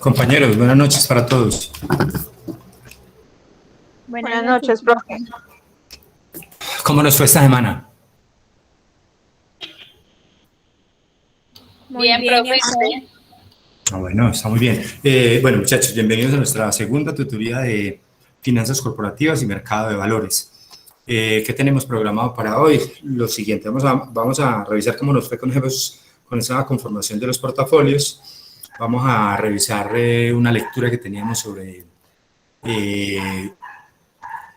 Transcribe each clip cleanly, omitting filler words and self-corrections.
Compañeros, buenas noches para todos. Buenas noches, profe. ¿Cómo nos fue esta semana? Muy bien, profe. Bueno, está muy bien. Bueno, muchachos, bienvenidos a nuestra segunda tutoría de finanzas corporativas y mercado de valores. ¿Qué tenemos programado para hoy? Lo siguiente, vamos a revisar cómo nos fue con esa conformación de los portafolios. Vamos a revisar una lectura que teníamos sobre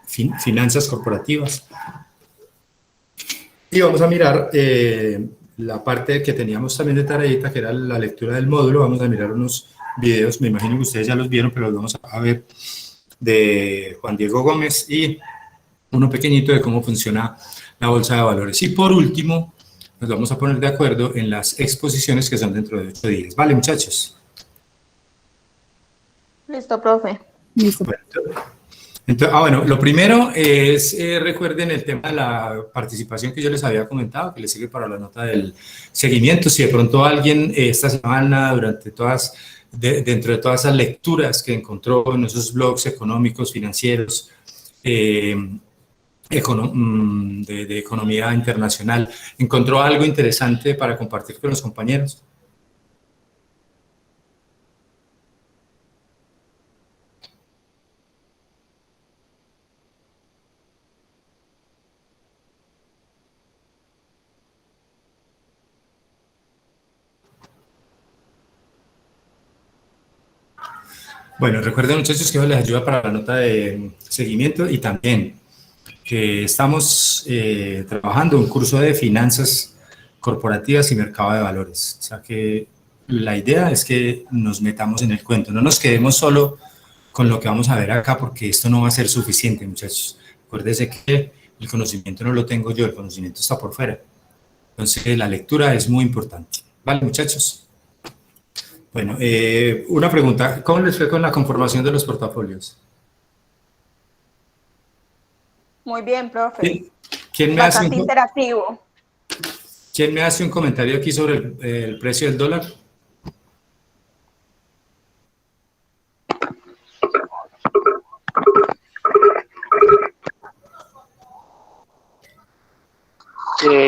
finanzas corporativas. Y vamos a mirar la parte que teníamos también de tareita, que era la lectura del módulo. Vamos a mirar unos videos, me imagino que ustedes ya los vieron, pero los vamos a ver, de Juan Diego Gómez y uno pequeñito de cómo funciona la bolsa de valores. Y por último, nos vamos a poner de acuerdo en las exposiciones que son dentro de 8 días. ¿Vale, muchachos? Listo, profe. Listo. Bueno, lo primero es, recuerden el tema de la participación que yo les había comentado, que les sirve para la nota del seguimiento. Si de pronto alguien esta semana, dentro de todas esas lecturas que encontró en esos blogs económicos, financieros, de economía internacional, encontró algo interesante para compartir con los compañeros. Bueno, recuerden, muchachos, que eso les ayuda para la nota de seguimiento y también que estamos trabajando un curso de finanzas corporativas y mercado de valores. O sea que la idea es que nos metamos en el cuento, no nos quedemos solo con lo que vamos a ver acá, porque esto no va a ser suficiente, muchachos. Acuérdense que el conocimiento no lo tengo yo, el conocimiento está por fuera. Entonces la lectura es muy importante. ¿Vale, muchachos? Bueno, una pregunta, ¿cómo les fue con la conformación de los portafolios? Muy bien, profe. ¿Quién me Bastante interactivo. ¿Quién me hace un comentario aquí sobre el precio del dólar?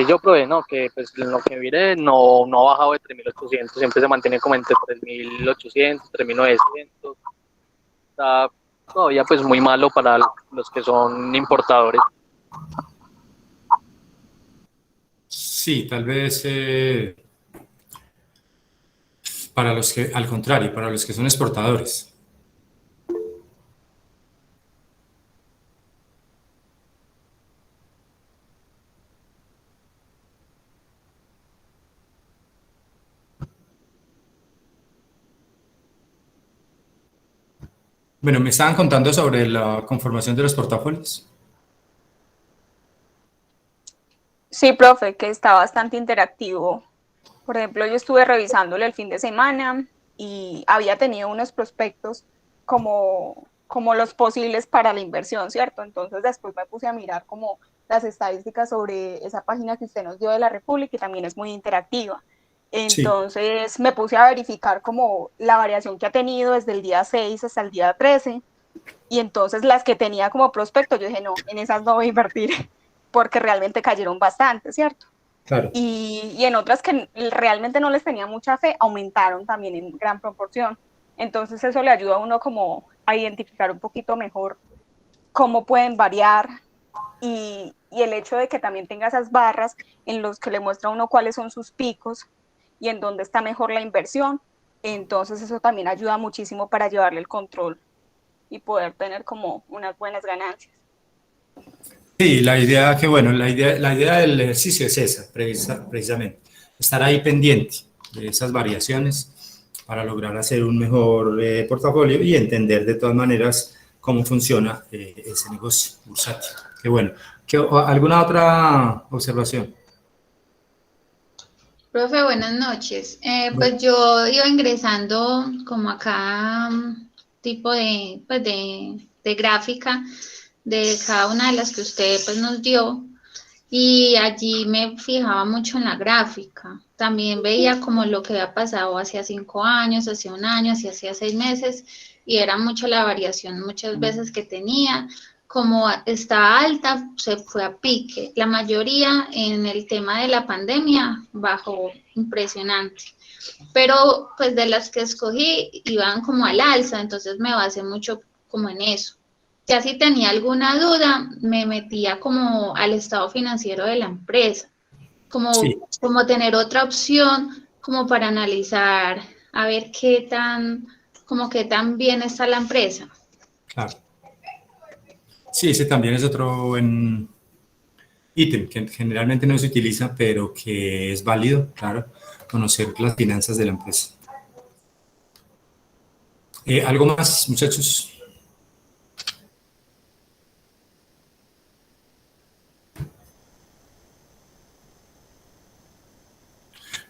Yo probé, ¿no? Que pues lo que miré no ha bajado de 3.800, siempre se mantiene como entre 3.800, 3.900. Está todavía pues muy malo para los que son importadores. Sí, tal vez para los que, al contrario, para los que son exportadores. Bueno, me estaban contando sobre la conformación de los portafolios. Sí, profe, que está bastante interactivo. Por ejemplo, yo estuve revisándolo el fin de semana y había tenido unos prospectos como los posibles para la inversión, ¿cierto? Entonces después me puse a mirar como las estadísticas sobre esa página que usted nos dio de la República y también es muy interactiva. Entonces me puse a verificar como la variación que ha tenido desde el día 6 hasta el día 13 y entonces las que tenía como prospecto, yo dije, no, en esas no voy a invertir porque realmente cayeron bastante, ¿cierto? Claro. Y en otras que realmente no les tenía mucha fe, aumentaron también en gran proporción. Entonces eso le ayuda a uno como a identificar un poquito mejor cómo pueden variar y el hecho de que también tenga esas barras en los que le muestra a uno cuáles son sus picos y en dónde está mejor la inversión. Entonces eso también ayuda muchísimo para llevarle el control y poder tener como unas buenas ganancias. Sí, la idea del ejercicio es esa, precisamente, estar ahí pendiente de esas variaciones para lograr hacer un mejor portafolio y entender de todas maneras cómo funciona ese negocio bursátil. Qué bueno. ¿Alguna otra observación? Profe, buenas noches. Pues yo iba ingresando como acá tipo de gráfica de cada una de las que usted pues nos dio. y allí me fijaba mucho en la gráfica. También veía como lo que había pasado hace 5 años, hace un año, hace 6 meses, y era mucho la variación muchas veces que tenía. Como está alta, se fue a pique. La mayoría en el tema de la pandemia bajó impresionante. Pero pues de las que escogí iban como al alza, entonces me basé mucho como en eso. Ya si tenía alguna duda, me metía como al estado financiero de la empresa, Sí, como tener otra opción, como para analizar, a ver qué tan bien está la empresa. claro. Sí, ese también es otro buen ítem que generalmente no se utiliza, pero que es válido, claro, conocer las finanzas de la empresa. ¿Algo más, muchachos?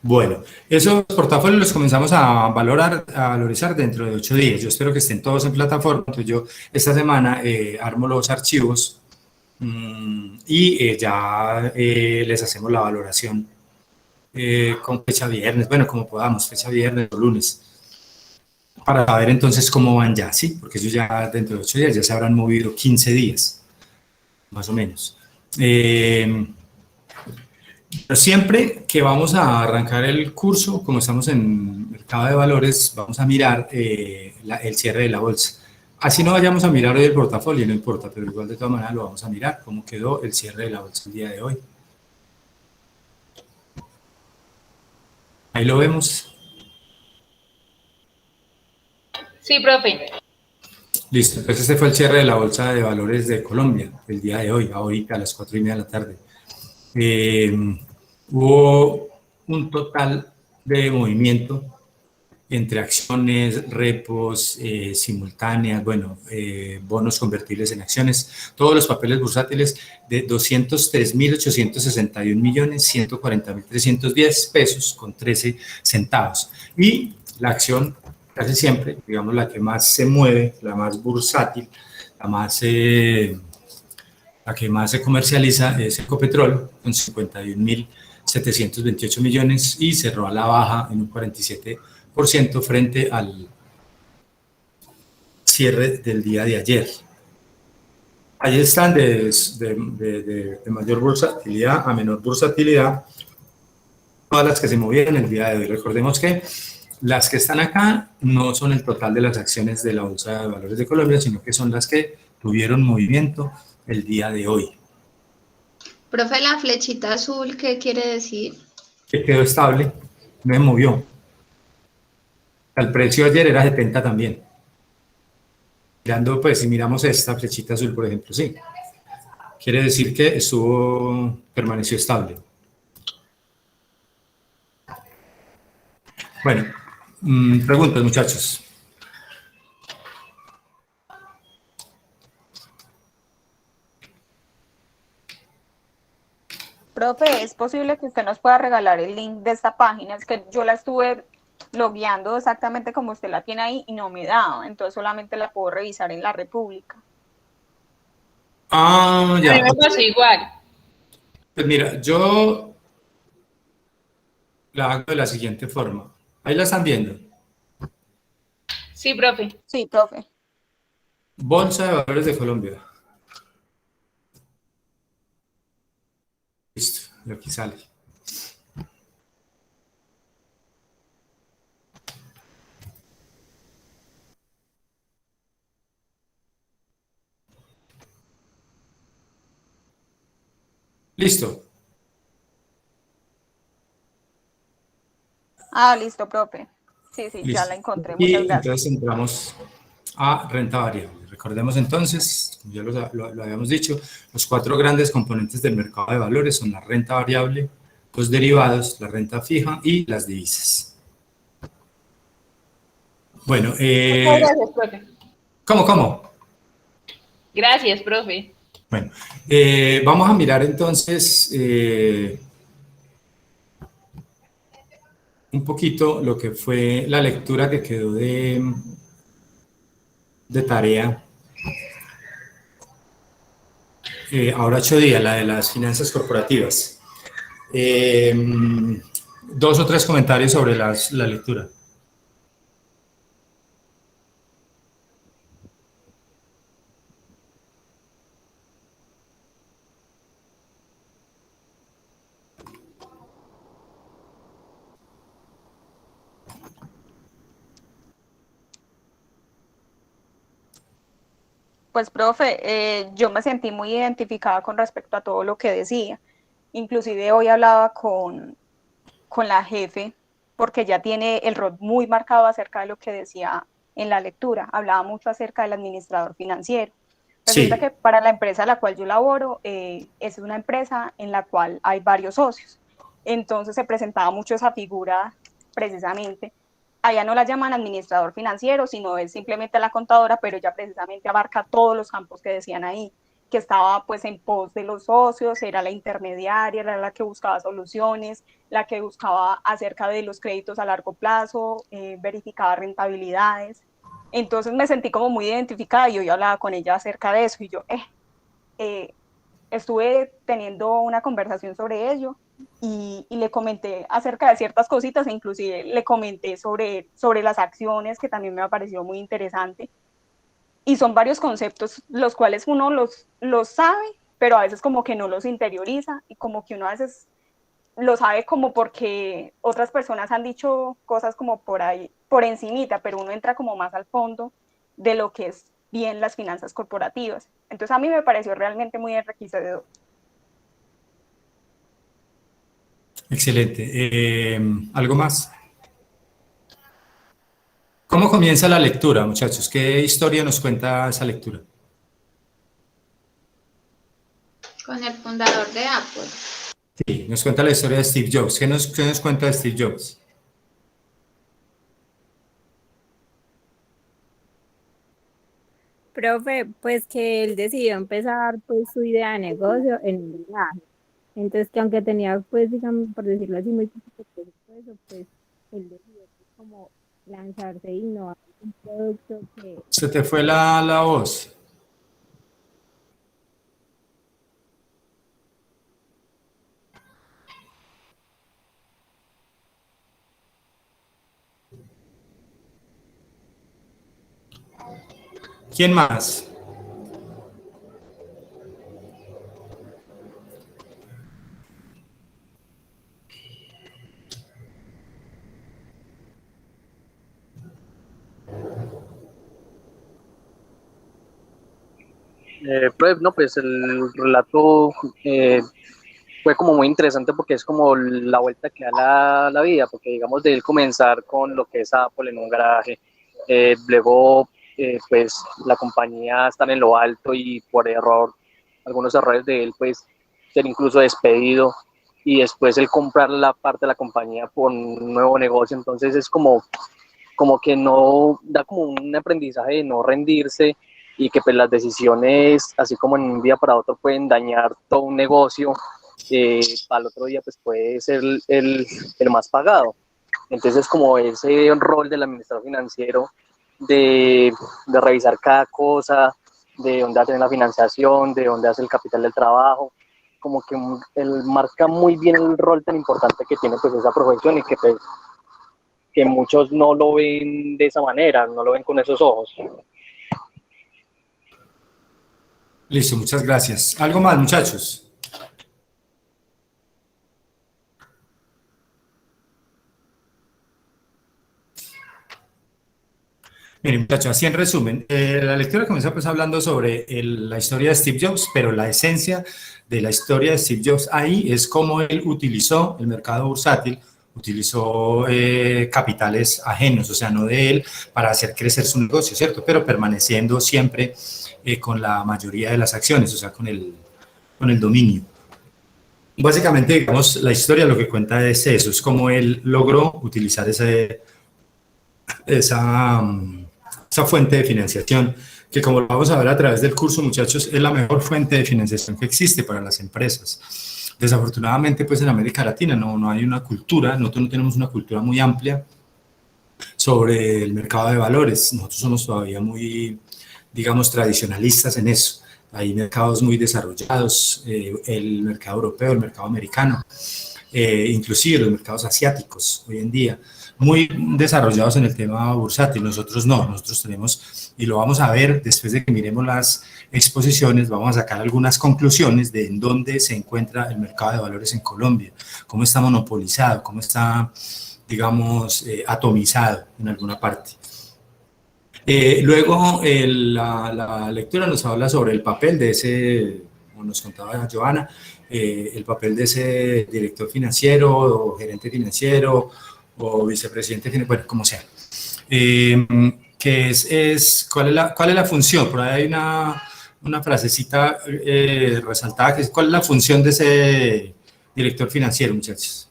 Bueno, esos portafolios los comenzamos a valorizar dentro de 8 días. Yo espero que estén todos en plataforma. Entonces yo esta semana armo los archivos y ya les hacemos la valoración con fecha viernes, bueno, como podamos, fecha viernes o lunes, para saber entonces cómo van ya, ¿sí? Porque ellos ya dentro de 8 días ya se habrán movido 15 días, más o menos. Pero siempre que vamos a arrancar el curso, como estamos en mercado de valores, vamos a mirar el cierre de la bolsa. Así no vayamos a mirar hoy el portafolio, no importa, pero igual de todas maneras lo vamos a mirar, cómo quedó el cierre de la bolsa el día de hoy. Ahí lo vemos. Sí, profe. Listo, entonces este fue el cierre de la Bolsa de Valores de Colombia el día de hoy, ahorita a las 4:30 de la tarde. Hubo un total de movimiento entre acciones, repos, simultáneas, bueno, bonos convertibles en acciones, todos los papeles bursátiles de 203.861.140.310 pesos con 13 centavos. Y la acción casi siempre, digamos, la que más se mueve, la más bursátil, la que más se comercializa es Ecopetrol, con 51.728 millones y cerró a la baja en un 47% frente al cierre del día de ayer. Ahí están de mayor bursatilidad a menor bursatilidad, todas las que se movieron el día de hoy. Recordemos que las que están acá no son el total de las acciones de la Bolsa de Valores de Colombia, sino que son las que tuvieron movimiento el día de hoy. Profe, la flechita azul, ¿qué quiere decir? Que quedó estable, no se movió. El precio ayer era 70 también. Mirando, pues, si miramos esta flechita azul, por ejemplo, sí. Quiere decir que permaneció estable. Bueno, preguntas, muchachos. Profe, ¿es posible que usted nos pueda regalar el link de esta página? Es que yo la estuve logueando exactamente como usted la tiene ahí y no me da, entonces solamente la puedo revisar en la República. A mí Ya. me pasó igual. Pues mira, yo la hago de la siguiente forma. Ahí la están viendo. Sí, profe. Sí, profe. Bolsa de Valores de Colombia. Listo, y aquí sale. Listo. Ah, listo, profe. Sí, Listo. ya la encontré. Y Muchas gracias. entonces entramos a renta variable. Recordemos entonces, como ya lo habíamos dicho, los 4 grandes componentes del mercado de valores son la renta variable, los derivados, la renta fija y las divisas. Bueno, Muchas gracias, profe. ¿Cómo? Gracias, profe. Bueno, vamos a mirar entonces un poquito lo que fue la lectura que quedó de tarea ahora 8 días, la de las finanzas corporativas. 2 o 3 comentarios sobre la lectura. Pues, profe, yo me sentí muy identificada con respecto a todo lo que decía. Inclusive hoy hablaba con la jefe, porque ya tiene el rol muy marcado acerca de lo que decía en la lectura. Hablaba mucho acerca del administrador financiero. Resulta Sí, que para la empresa a la cual yo laboro, es una empresa en la cual hay varios socios. Entonces se presentaba mucho esa figura precisamente. Allá no la llaman administrador financiero, sino es simplemente la contadora, pero ella precisamente abarca todos los campos que decían ahí, que estaba pues en pos de los socios, era la intermediaria, era la que buscaba soluciones, la que buscaba acerca de los créditos a largo plazo, verificaba rentabilidades. Entonces me sentí como muy identificada y hoy hablaba con ella acerca de eso y yo eh, estuve teniendo una conversación sobre ello y le comenté acerca de ciertas cositas e inclusive le comenté sobre las acciones, que también me ha parecido muy interesante. Y son varios conceptos los cuales uno los sabe, pero a veces como que no los interioriza y como que uno a veces lo sabe como porque otras personas han dicho cosas como por ahí, por encimita, pero uno entra como más al fondo de lo que es bien las finanzas corporativas. Entonces a mí me pareció realmente muy enriquecedor. excelente. ¿Algo más? ¿Cómo comienza la lectura, muchachos? ¿Qué historia nos cuenta esa lectura? Con el fundador de Apple. Sí, nos cuenta la historia de Steve Jobs. ¿Qué nos cuenta de Steve Jobs? Profe, pues que él decidió empezar pues su idea de negocio en un viaje. Entonces que aunque tenía pues digamos por decirlo así muy poquito presupuesto, pues él decidió pues, como lanzarse e innovar un producto que Se te fue la voz. ¿Quién más? Pues, no, pues el relato fue como muy interesante porque es como la vuelta que da la vida, porque digamos de él comenzar con lo que es Apple en un garaje, luego pues la compañía estar en lo alto y por error, algunos errores de él pues ser incluso despedido y después el comprar la parte de la compañía por un nuevo negocio, entonces es como que no da como un aprendizaje de no rendirse y que pues las decisiones, así como en un día para otro pueden dañar todo un negocio, al otro día pues puede ser el más pagado. Entonces como ese rol del administrador financiero de revisar cada cosa, de dónde hacen la financiación, de dónde hace el capital del trabajo, como que él marca muy bien el rol tan importante que tiene pues esa profesión y que pues que muchos no lo ven de esa manera, no lo ven con esos ojos. Listo, muchas gracias. ¿Algo más, muchachos? Miren, muchachos, así en resumen, la lectura comenzó pues hablando sobre la historia de Steve Jobs, pero la esencia de la historia de Steve Jobs ahí es cómo él utilizó el mercado bursátil, utilizó capitales ajenos, o sea, no de él, para hacer crecer su negocio, ¿cierto? Pero permaneciendo siempre con la mayoría de las acciones, o sea, con el dominio. Básicamente, digamos, la historia lo que cuenta es eso, es cómo él logró utilizar esa fuente de financiación, que como lo vamos a ver a través del curso, muchachos, es la mejor fuente de financiación que existe para las empresas. Desafortunadamente, pues en América Latina no hay una cultura, nosotros no tenemos una cultura muy amplia sobre el mercado de valores. Nosotros somos todavía muy, digamos, tradicionalistas en eso. hay mercados muy desarrollados, el mercado europeo, el mercado americano, inclusive los mercados asiáticos hoy en día, muy desarrollados en el tema bursátil. Nosotros no, nosotros tenemos, y lo vamos a ver después de que miremos las exposiciones, vamos a sacar algunas conclusiones de en dónde se encuentra el mercado de valores en Colombia, cómo está monopolizado, cómo está, digamos, atomizado en alguna parte. Luego, la lectura nos habla sobre el papel de ese, como nos contaba Joana, el papel de ese director financiero o gerente financiero o vicepresidente, bueno, como sea. ¿Cuál es la función? Por ahí hay una frasecita resaltada, que es ¿cuál es la función de ese director financiero, muchachos?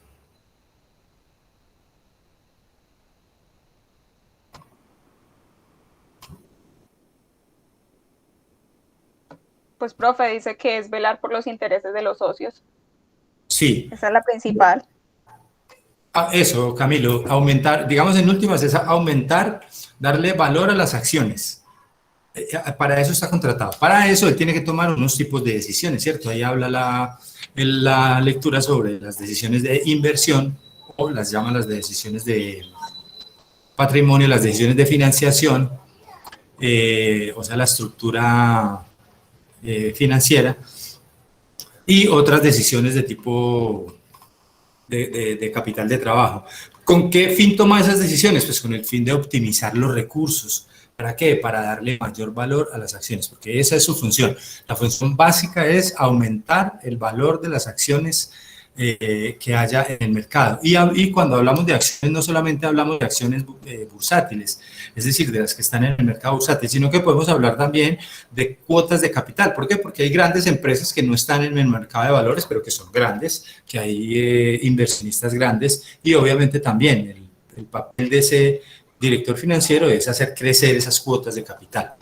Pues, profe, dice que es velar por los intereses de los socios. Sí. Esa es la principal. Eso, Camilo, aumentar, digamos en últimas, es aumentar, darle valor a las acciones. Para eso está contratado. Para eso él tiene que tomar unos tipos de decisiones, ¿cierto? Ahí habla la lectura sobre las decisiones de inversión, o las llaman las decisiones de patrimonio, las decisiones de financiación, o sea, la estructura financiera, y otras decisiones de tipo de capital de trabajo. ¿Con qué fin toma esas decisiones? Pues con el fin de optimizar los recursos. ¿Para qué? Para darle mayor valor a las acciones, porque esa es su función. La función básica es aumentar el valor de las acciones que haya en el mercado. Y cuando hablamos de acciones, no solamente hablamos de acciones bursátiles, es decir, de las que están en el mercado bursátil, sino que podemos hablar también de cuotas de capital. ¿Por qué? Porque hay grandes empresas que no están en el mercado de valores, pero que son grandes, que hay inversionistas grandes, y obviamente también el papel de ese director financiero es hacer crecer esas cuotas de capital.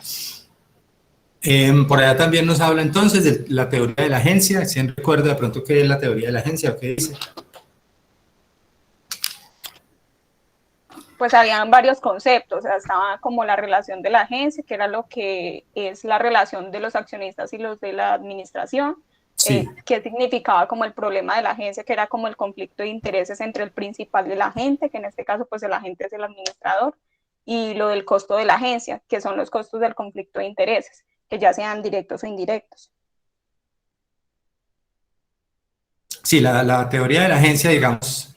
Por allá también nos habla entonces de la teoría de la agencia. ¿Sí recuerda de pronto qué es la teoría de la agencia o qué dice? Pues habían varios conceptos, o sea, estaba como la relación de la agencia, que era lo que es la relación de los accionistas y los de la administración, Sí. que significaba como el problema de la agencia, que era como el conflicto de intereses entre el principal de la agente, que en este caso pues el agente es el administrador, y lo del costo de la agencia, que son los costos del conflicto de intereses, que ya sean directos o indirectos. Sí, la teoría de la agencia, digamos,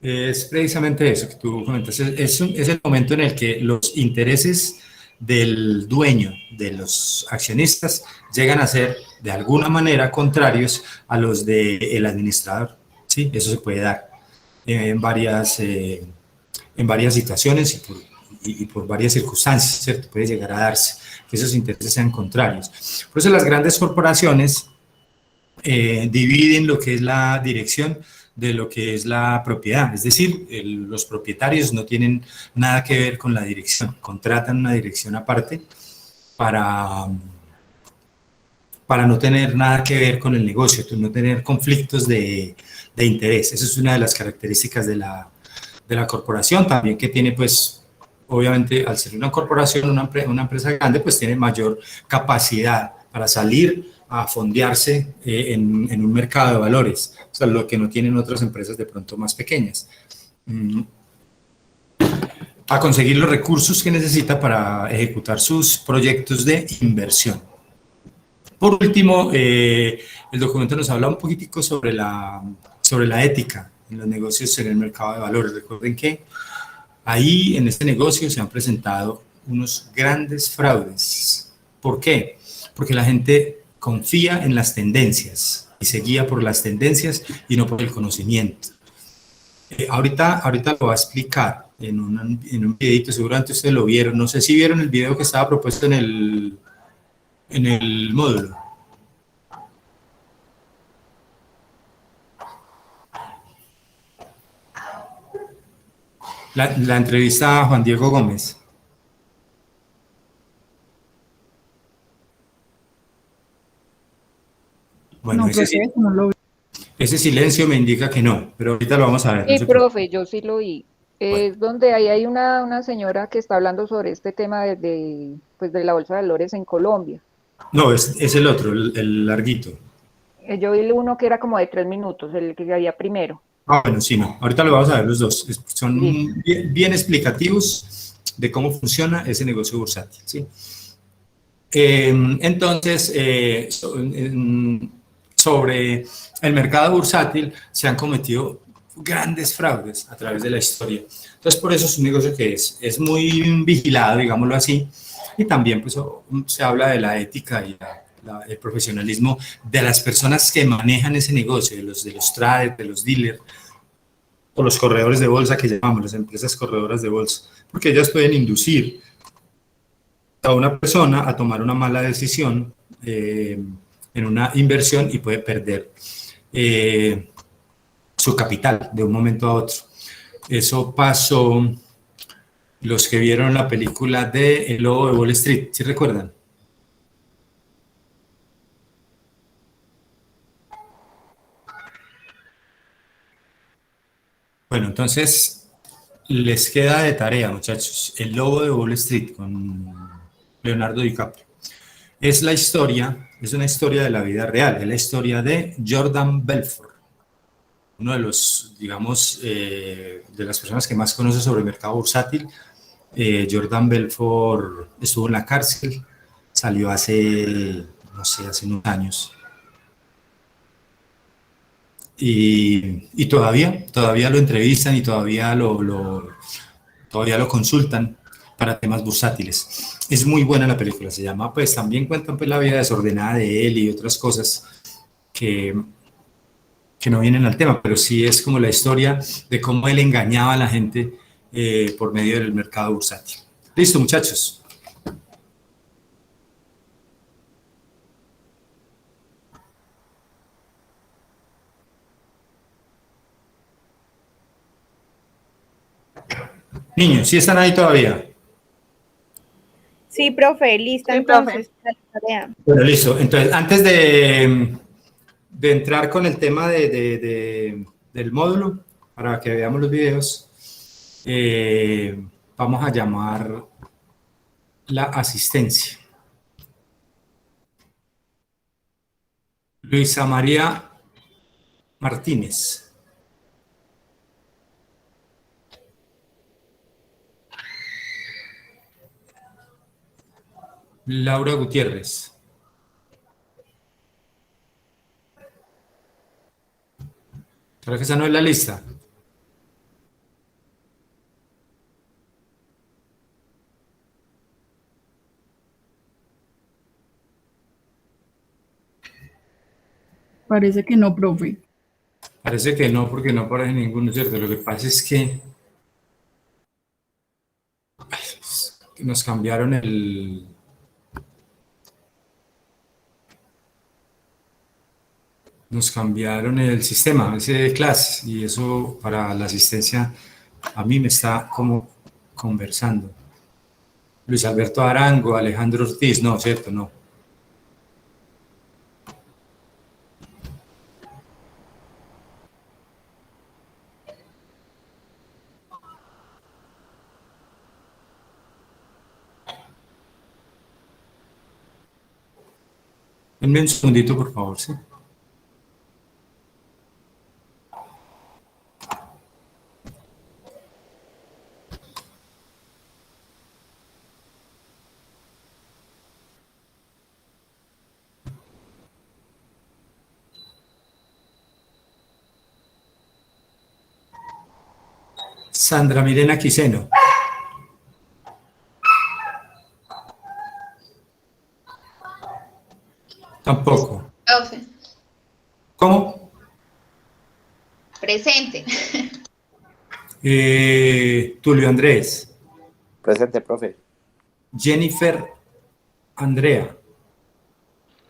es precisamente eso que tú comentas. Es el momento en el que los intereses del dueño, de los accionistas, llegan a ser de alguna manera contrarios a los del administrador. ¿Sí? Eso se puede dar en varias situaciones y por varias circunstancias, ¿cierto? Puede llegar a darse que esos intereses sean contrarios. Por eso las grandes corporaciones dividen lo que es la dirección de lo que es la propiedad, es decir, los propietarios no tienen nada que ver con la dirección, contratan una dirección aparte para no tener nada que ver con el negocio, no tener conflictos de interés. Esa es una de las características de la corporación, también que tiene pues obviamente al ser una corporación, una empresa grande, pues tiene mayor capacidad para salir a fondearse en un mercado de valores, o sea, lo que no tienen otras empresas de pronto más pequeñas. A conseguir los recursos que necesita para ejecutar sus proyectos de inversión. Por último, el documento nos habla un poquitico sobre la ética en los negocios en el mercado de valores. Recuerden que ahí en este negocio se han presentado unos grandes fraudes. ¿Por qué? Porque la gente confía en las tendencias y se guía por las tendencias y no por el conocimiento. Ahorita lo va a explicar en un videito, seguramente ustedes lo vieron. No sé si vieron el video que estaba propuesto en el módulo. La entrevista a Juan Diego Gómez. Bueno, no ese silencio me indica que no, pero ahorita lo vamos a ver. Sí, no profe, yo sí lo vi. Es donde ahí hay una señora que está hablando sobre este tema pues de la bolsa de valores en Colombia. No, es el otro, el larguito. Yo vi uno que era como de 3 minutos, el que había primero. Ah, bueno, sí, no. Ahorita lo vamos a ver los dos. Son Listo. bien explicativos de cómo funciona ese negocio bursátil, ¿sí? Entonces, sobre el mercado bursátil se han cometido grandes fraudes a través de la historia. Entonces, por eso es un negocio que es muy vigilado, digámoslo así, y también pues, se habla de la ética y el profesionalismo de las personas que manejan ese negocio, de los traders, de los dealers, o los corredores de bolsa que llamamos, las empresas corredoras de bolsa, porque ellas pueden inducir a una persona a tomar una mala decisión en una inversión y puede perder su capital de un momento a otro. Eso pasó, los que vieron la película de El Lobo de Wall Street, ¿sí recuerdan? Bueno, entonces les queda de tarea, muchachos, El Lobo de Wall Street con Leonardo DiCaprio. Es la historia, es una historia de la vida real, es la historia de Jordan Belfort, uno de los, digamos, de las personas que más conoce sobre el mercado bursátil. Jordan Belfort estuvo en la cárcel, salió hace, no sé, hace unos años. Y todavía lo entrevistan y todavía lo consultan para temas bursátiles. Es muy buena la película, se llama, pues también cuentan pues la vida desordenada de él y otras cosas que no vienen al tema, pero sí es como la historia de cómo él engañaba a la gente por medio del mercado bursátil. Listo, muchachos. Niños, ¿sí están ahí todavía? Sí, profe, lista Sí, entonces. La tarea. Bueno, listo. Entonces, antes de entrar con el tema del módulo, para que veamos los videos, vamos a llamar la asistencia. Luisa María Martínez. Laura Gutiérrez. Creo que esa no es la lista. Parece que no, profe. Parece que no, porque no aparece ninguno, ¿cierto? Lo que pasa es que nos cambiaron el sistema, ese de clases, y eso para la asistencia a mí me está como conversando. Luis Alberto Arango, Alejandro Ortiz, no, ¿cierto? No. Denme un segundito, por favor, ¿sí? Sandra Mirena Quiseno. Tampoco. Profe, ¿Cómo? presente. Tulio Andrés. Presente, profe. Jennifer Andrea.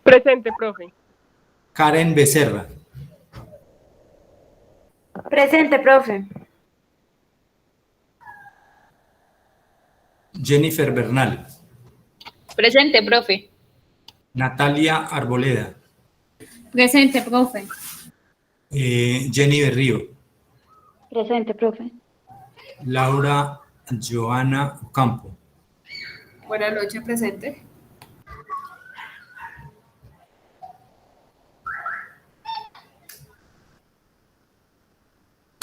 Presente, profe. Karen Becerra. Presente, profe. Jennifer Bernal. Presente, profe. Natalia Arboleda. Presente, profe. Jenny Berrío. Presente, profe. Laura Joana Ocampo. Buenas noches, presente.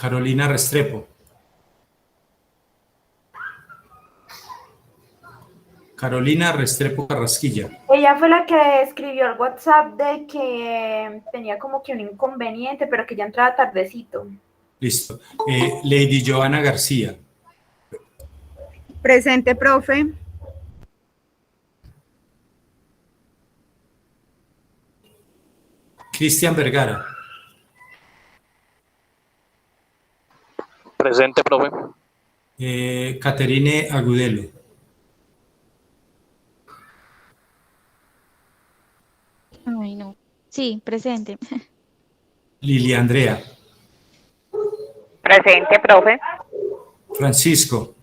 Carolina Restrepo. Carolina Restrepo Carrasquilla. Ella fue la que escribió al WhatsApp de que tenía como que un inconveniente, pero que ya entraba tardecito. Listo. Lady Joana García. Presente, profe. Cristian Vergara. Presente, profe. Caterine Agudelo. Ay, no. Sí, presente. Lilia Andrea. Presente, profe. Francisco.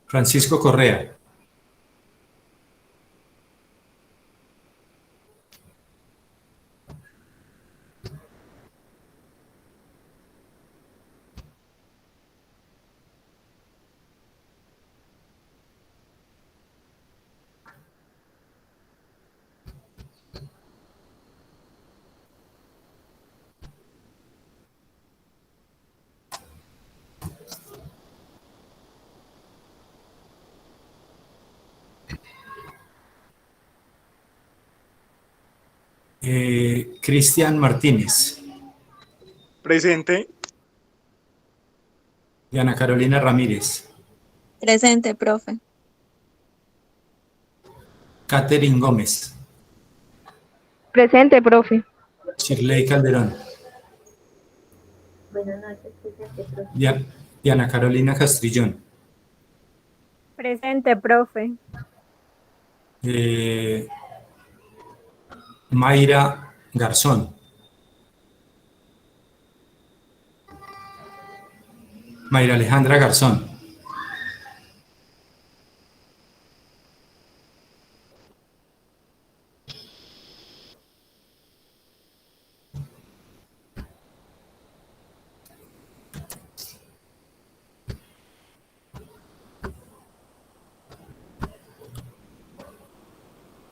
Francisco Correa. Cristian Martínez. Presente. Diana Carolina Ramírez. Presente, profe. Catherine Gómez. Presente, profe. Shirley Calderón. Buenas noches, presente, profe. Diana Carolina Castrillón. Presente, profe. Mayra Garzón. Mayra Alejandra Garzón.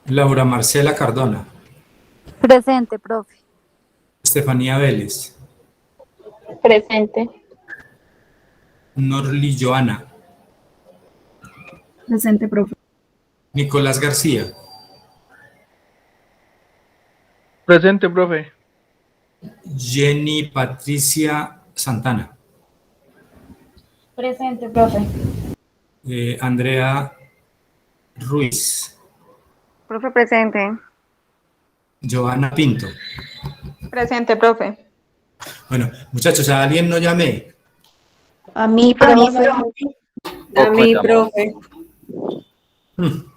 Laura Marcela Cardona. Presente, profe. Estefanía Vélez. Presente. Norly Joana. Presente, profe. Nicolás García. Presente, profe. Jenny Patricia Santana. Presente, profe. Andrea Ruiz. Profe, presente. Joana Pinto. Presente, profe. Bueno, muchachos, ¿a alguien no llamé? A mí, profe. A mí, profe.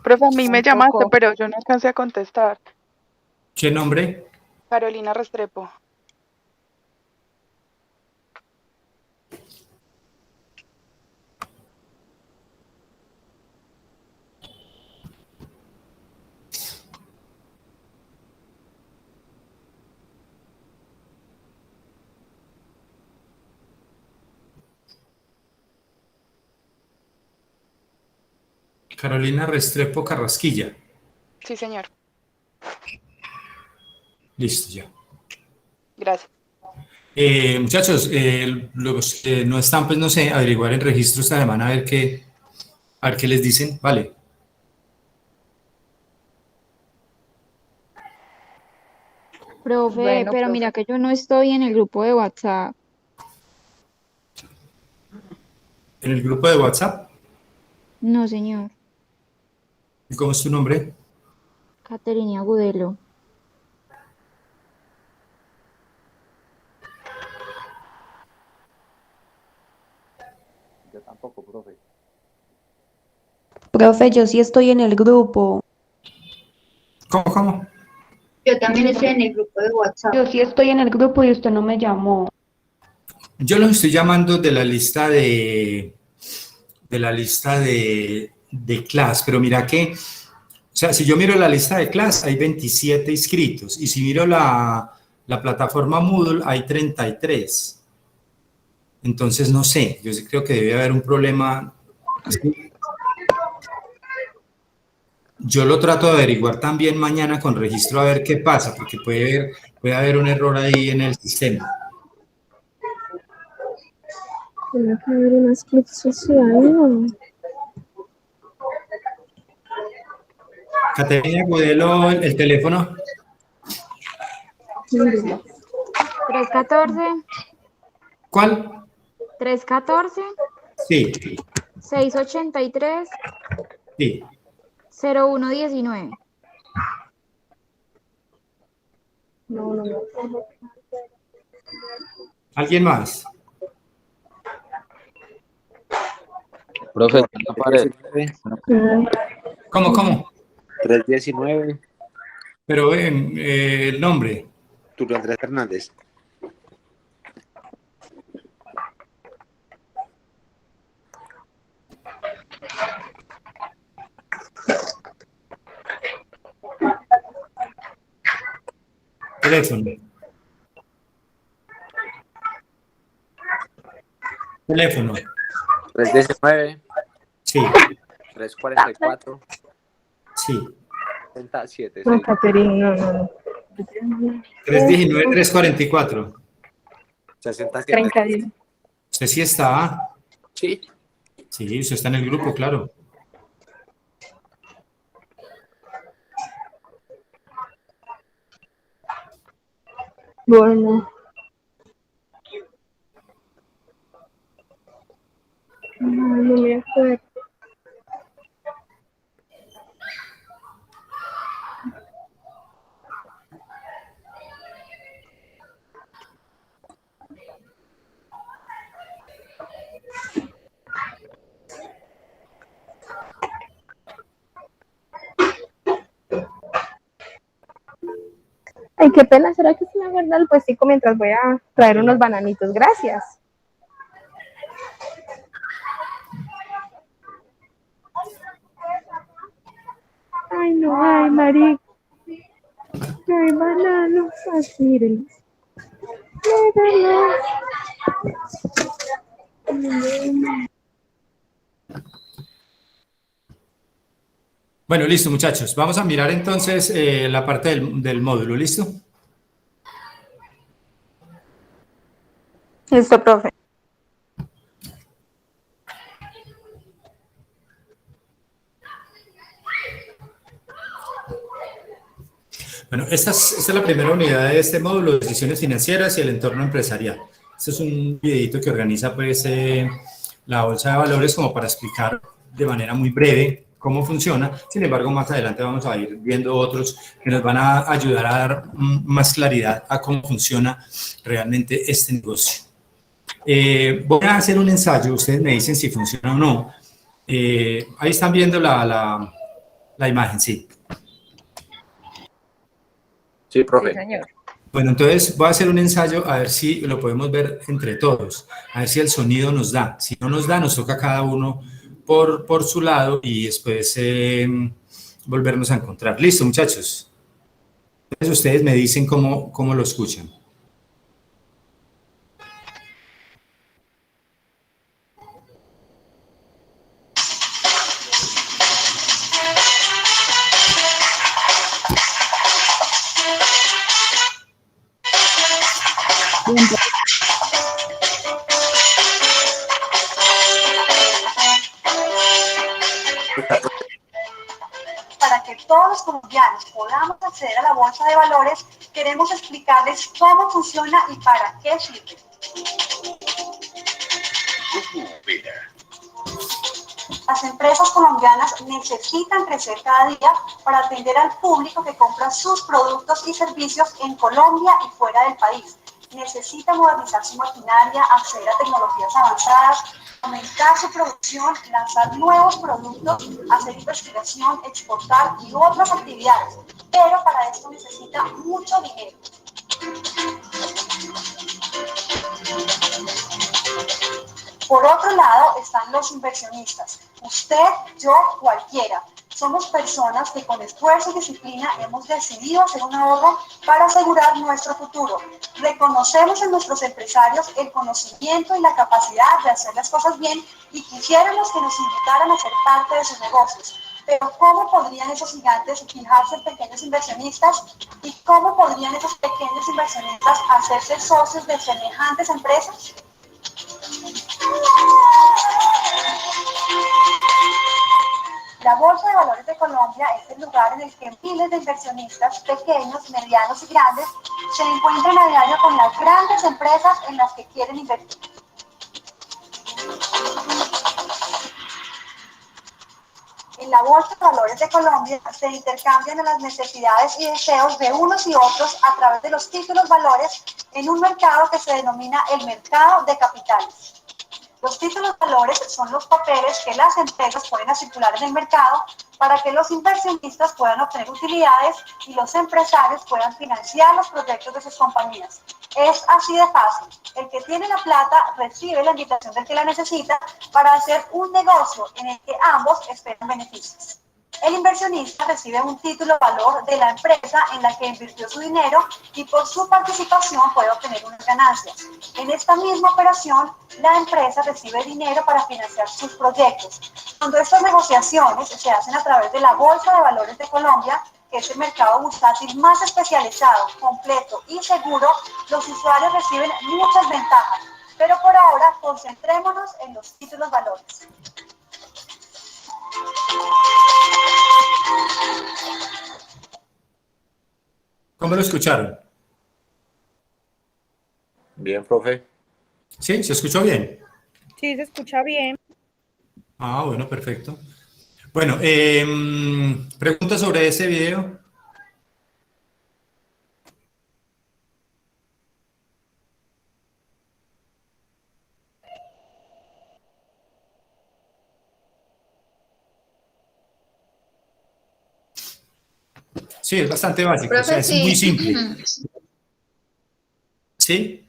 Profe, a mí me llamaste, pero yo no alcancé a contestar. ¿Qué nombre? Carolina Restrepo. Carolina Restrepo Carrasquilla. Sí, señor. Listo, ya. Gracias. Muchachos, los que no están, pues no sé, averiguar el registro esta semana a ver qué les dicen, vale. Profe, Bueno, pero profe. mira que yo no estoy en el grupo de WhatsApp. En el grupo de WhatsApp, No, señor. ¿y cómo es tu nombre? Caterina Agudelo. Yo tampoco, profe. Profe, yo sí estoy en el grupo. ¿Cómo? Yo también estoy en el grupo de WhatsApp. Yo sí estoy en el grupo y usted no me llamó. Yo los estoy llamando de la lista de clase, pero mira que, o sea, si yo miro la lista de clase, hay 27 inscritos, y si miro la plataforma Moodle, hay 33. Entonces, no sé, yo sí creo que debe haber un problema. Yo lo trato de averiguar también mañana con registro a ver qué pasa, porque puede haber un error ahí en el sistema. Tiene que haber unas clips sociales, ¿no? Caterina Agudelo, el teléfono. 314, ¿Cuál? 314, Sí, 683, sí. 0119. No. ¿Alguien más? Profe, la pared. ¿Cómo? 319. Pero ven, el nombre. Tulio Andrés Hernández. Teléfono. Teléfono. 319. Sí, 344. sí. 67. No, Caterina, no. 319, 344. 67. 31. ¿Usted sí está? Sí. Sí, usted está en el grupo, claro. Bueno. No me acuerdo. Ay, qué pena, ¿será que se me guarda el puestico mientras voy a traer unos bananitos? Gracias. Ay, no hay, marica. No hay bananos. Así, miren. Bueno, listo, muchachos. Vamos a mirar entonces la parte del módulo, ¿listo? Listo, profe. Bueno, esta es la primera unidad de este módulo, decisiones financieras y el entorno empresarial. Este es un videito que organiza pues la Bolsa de Valores como para explicar de manera muy breve cómo funciona. Sin embargo, más adelante vamos a ir viendo otros que nos van a ayudar a dar más claridad a cómo funciona realmente este negocio. Voy a hacer un ensayo, ustedes me dicen si funciona o no. Ahí están viendo la imagen, sí. Sí, profe. Sí, señor. Bueno, entonces voy a hacer un ensayo a ver si lo podemos ver entre todos, a ver si el sonido nos da. Si no nos da, nos toca a cada uno por su lado y después volvernos a encontrar. Listo, muchachos. Entonces ustedes me dicen cómo lo escuchan. Para que todos los colombianos podamos acceder a la Bolsa de Valores, queremos explicarles cómo funciona y para qué sirve. Las empresas colombianas necesitan crecer cada día para atender al público que compra sus productos y servicios en Colombia y fuera del país. Necesita modernizar su maquinaria, acceder a tecnologías avanzadas, aumentar su producción, lanzar nuevos productos, hacer investigación, exportar y otras actividades. Pero para esto necesita mucho dinero. Por otro lado están los inversionistas. Usted, yo, cualquiera. Somos personas que con esfuerzo y disciplina hemos decidido hacer un ahorro para asegurar nuestro futuro. Reconocemos en nuestros empresarios el conocimiento y la capacidad de hacer las cosas bien y quisiéramos que nos invitaran a ser parte de sus negocios. Pero ¿cómo podrían esos gigantes fijarse en pequeños inversionistas? ¿Y cómo podrían esos pequeños inversionistas hacerse socios de semejantes empresas? La Bolsa de Valores de Colombia es el lugar en el que miles de inversionistas, pequeños, medianos y grandes, se encuentran a diario con las grandes empresas en las que quieren invertir. En la Bolsa de Valores de Colombia se intercambian las necesidades y deseos de unos y otros a través de los títulos valores en un mercado que se denomina el mercado de capitales. Los títulos valores son los papeles que las empresas ponen a circular en el mercado para que los inversionistas puedan obtener utilidades y los empresarios puedan financiar los proyectos de sus compañías. Es así de fácil. El que tiene la plata recibe la invitación del que la necesita para hacer un negocio en el que ambos esperan beneficios. El inversionista recibe un título valor de la empresa en la que invirtió su dinero y por su participación puede obtener unas ganancias. En esta misma operación, la empresa recibe dinero para financiar sus proyectos. Cuando estas negociaciones se hacen a través de la Bolsa de Valores de Colombia, que es el mercado bursátil más especializado, completo y seguro, los usuarios reciben muchas ventajas. Pero por ahora, concentrémonos en los títulos valores. ¿Cómo lo escucharon? Bien, profe. ¿Sí? ¿Se escuchó bien? Sí, se escucha bien. Ah, bueno, perfecto. Bueno, preguntas sobre ese video. Sí, es bastante básico, o sea, Profe, es muy sí. simple. ¿Sí?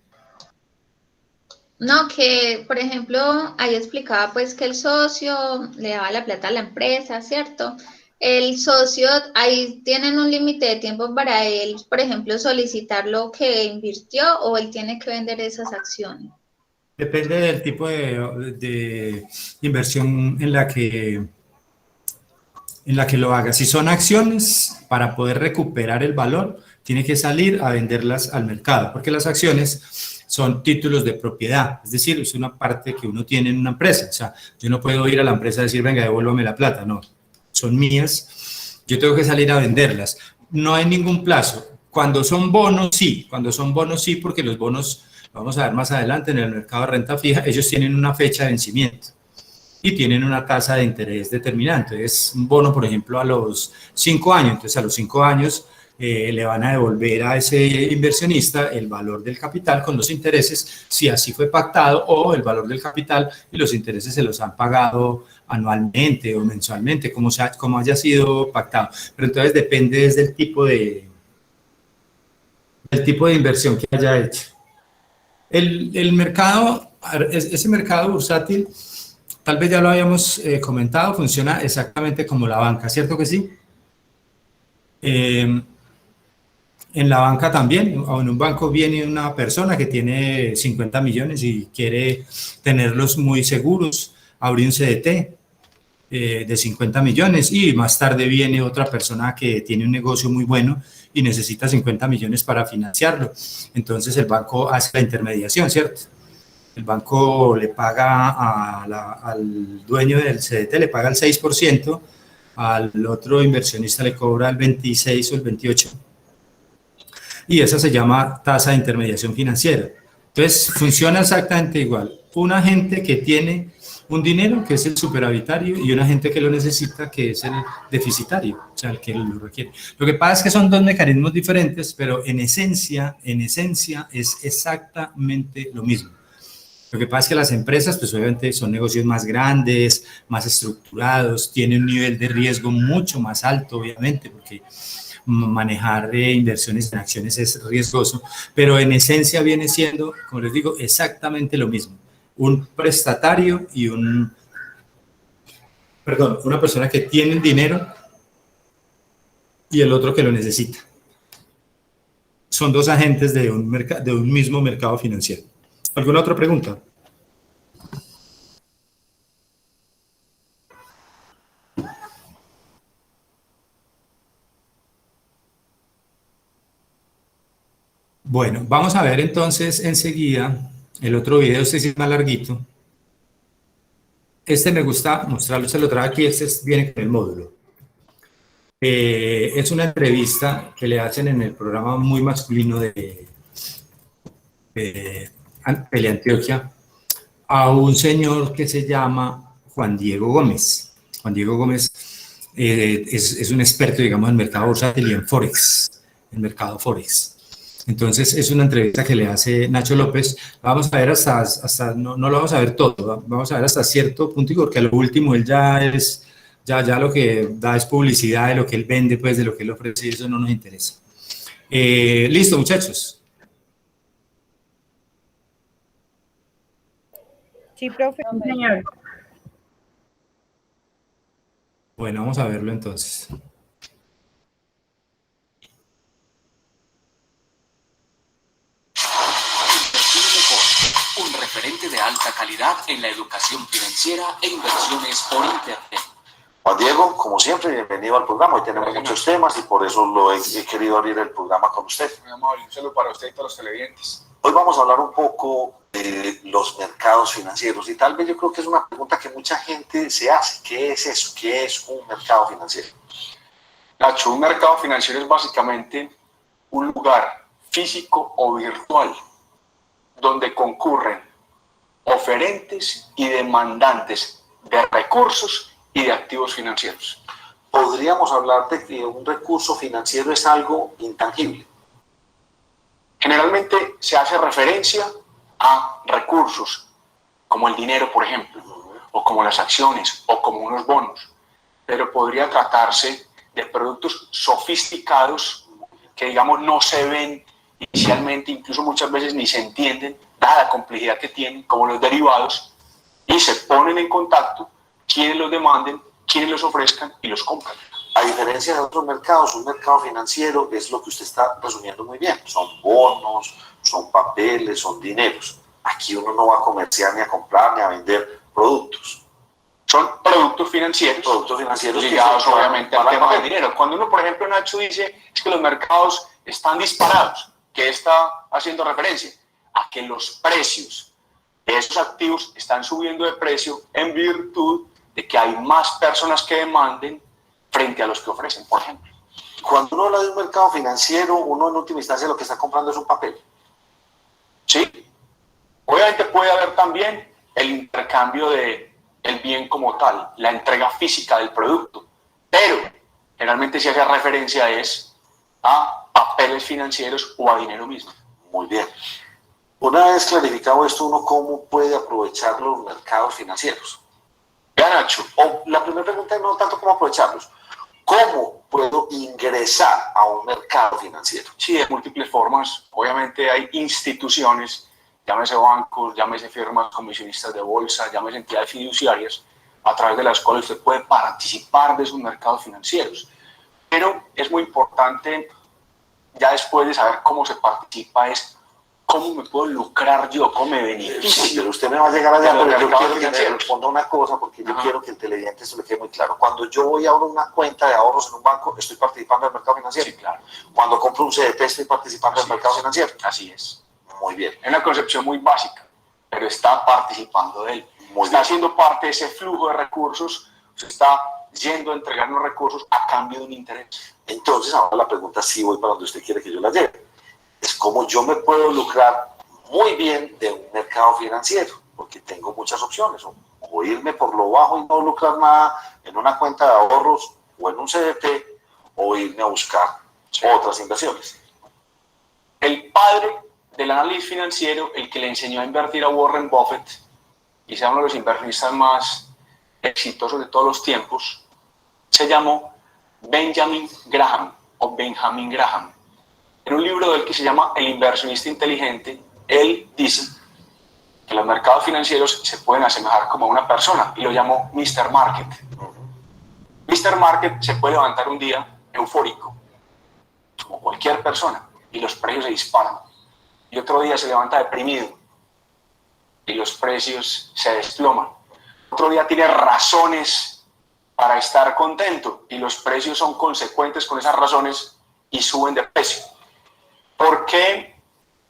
No, que por ejemplo, ahí explicaba pues que el socio le daba la plata a la empresa, ¿cierto? El socio, ahí tienen un límite de tiempo para él, por ejemplo, solicitar lo que invirtió o él tiene que vender esas acciones. Depende del tipo de inversión en la que lo haga. Si son acciones, para poder recuperar el valor, tiene que salir a venderlas al mercado, porque las acciones son títulos de propiedad, es decir, es una parte que uno tiene en una empresa. O sea, yo no puedo ir a la empresa y decir, venga, devuélvame la plata, no, son mías, yo tengo que salir a venderlas. No hay ningún plazo. Cuando son bonos, sí, porque los bonos, vamos a ver más adelante en el mercado de renta fija, ellos tienen una fecha de vencimiento y tienen una tasa de interés determinante. Es un bono, por ejemplo, a los 5 años. Entonces, a los 5 años le van a devolver a ese inversionista el valor del capital con los intereses, si así fue pactado, o el valor del capital y los intereses se los han pagado anualmente o mensualmente, como haya sido pactado. Pero entonces depende desde el tipo de inversión que haya hecho. El mercado, ese mercado bursátil, tal vez ya lo habíamos comentado, funciona exactamente como la banca, ¿cierto que sí? En la banca también, o en un banco viene una persona que tiene 50 millones y quiere tenerlos muy seguros, abre un CDT de 50 millones y más tarde viene otra persona que tiene un negocio muy bueno y necesita 50 millones para financiarlo. Entonces el banco hace la intermediación, ¿cierto? El banco le paga al dueño del CDT, le paga el 6%, al otro inversionista le cobra el 26 o el 28%. Y esa se llama tasa de intermediación financiera. Entonces, funciona exactamente igual. Un agente que tiene un dinero, que es el superavitario, y un agente que lo necesita, que es el deficitario, o sea, el que lo requiere. Lo que pasa es que son dos mecanismos diferentes, pero en esencia es exactamente lo mismo. Lo que pasa es que las empresas, pues obviamente son negocios más grandes, más estructurados, tienen un nivel de riesgo mucho más alto, obviamente, porque manejar inversiones en acciones es riesgoso, pero en esencia viene siendo, como les digo, exactamente lo mismo. Un prestatario y una persona que tiene el dinero y el otro que lo necesita. Son dos agentes de un mismo mercado financiero. ¿Alguna otra pregunta? Bueno, vamos a ver entonces enseguida el otro video, este sí es más larguito. Este me gusta mostrarlo, se lo trae aquí, viene con el módulo. Es una entrevista que le hacen en el programa muy masculino de Teleantioquia a un señor que se llama Juan Diego Gómez. Juan Diego Gómez es un experto, digamos, en mercado bursátil y en Forex, en mercado Forex. Entonces, es una entrevista que le hace Nacho López. Vamos a ver hasta no lo vamos a ver todo, vamos a ver hasta cierto punto, porque a lo último él ya lo que da es publicidad de lo que él vende, pues de lo que él ofrece, y eso no nos interesa. Listo, muchachos. Sí, profe. Señor. Bueno, vamos a verlo entonces. Un referente de alta calidad en la educación financiera e inversiones por Internet. Juan Diego, como siempre, bienvenido al programa. Hoy tenemos muchos temas y por eso he querido abrir el programa con usted. Muy amable, un saludo para usted y todos los televidentes. Hoy vamos a hablar un poco de los mercados financieros y tal vez yo creo que es una pregunta que mucha gente se hace. ¿Qué es eso? ¿Qué es un mercado financiero? Nacho, un mercado financiero es básicamente un lugar físico o virtual donde concurren oferentes y demandantes de recursos y de activos financieros. ¿Podríamos hablar de que un recurso financiero es algo intangible? Generalmente se hace referencia a recursos como el dinero, por ejemplo, o como las acciones, o como unos bonos, pero podría tratarse de productos sofisticados que, digamos, no se ven inicialmente, incluso muchas veces ni se entienden, dada la complejidad que tienen, como los derivados, y se ponen en contacto quienes los demanden, quienes los ofrezcan y los compran. A diferencia de otros mercados, un mercado financiero es lo que usted está resumiendo muy bien. Son bonos, son papeles, son dineros. Aquí uno no va a comerciar, ni a comprar, ni a vender productos. Son productos financieros ligados obviamente al tema del dinero. Cuando uno, por ejemplo, Nacho dice es que los mercados están disparados, ¿qué está haciendo referencia? A que los precios de esos activos están subiendo de precio en virtud de que hay más personas que demanden frente a los que ofrecen, por ejemplo. Cuando uno habla de un mercado financiero, uno en última instancia lo que está comprando es un papel. Sí. Obviamente puede haber también el intercambio del bien como tal, la entrega física del producto, pero generalmente se hace referencia es a papeles financieros o a dinero mismo. Muy bien. Una vez clarificado esto, ¿uno cómo puede aprovechar los mercados financieros? Vean, Nacho. La primera pregunta no tanto cómo aprovecharlos, ¿cómo puedo ingresar a un mercado financiero? Sí, de múltiples formas. Obviamente hay instituciones, llámese bancos, llámese firmas comisionistas de bolsa, llámese entidades fiduciarias, a través de las cuales usted puede participar de esos mercados financieros. Pero es muy importante, ya después de saber cómo se participa, es cómo me puedo lucrar yo, cómo me beneficio. Sí, pero usted me va a llegar allá, pero yo quiero que me responda una cosa, porque yo quiero que el televidente se le quede muy claro. Cuando yo voy a abrir una cuenta de ahorros en un banco, estoy participando del mercado financiero. Sí, claro. Cuando compro un CDT, estoy participando del mercado financiero. Así es. Muy bien. Es una concepción muy básica, pero está participando de él. Está haciendo parte de ese flujo de recursos, se está yendo a entregar los recursos a cambio de un interés. Entonces, ahora la pregunta sí voy para donde usted quiere que yo la lleve. Es cómo yo me puedo lucrar muy bien de un mercado financiero, porque tengo muchas opciones, o irme por lo bajo y no lucrar nada en una cuenta de ahorros o en un CDT, o irme a buscar otras inversiones. El padre del análisis financiero, el que le enseñó a invertir a Warren Buffett, quizá uno de los inversionistas más exitosos de todos los tiempos, se llamó Benjamin Graham o Benjamin Graham. En un libro de él que se llama El inversionista inteligente, él dice que los mercados financieros se pueden asemejar como a una persona y lo llamó Mr. Market. Mr. Market se puede levantar un día eufórico, como cualquier persona, y los precios se disparan. Y otro día se levanta deprimido y los precios se desploman. Otro día tiene razones para estar contento y los precios son consecuentes con esas razones y suben de precio. ¿Por qué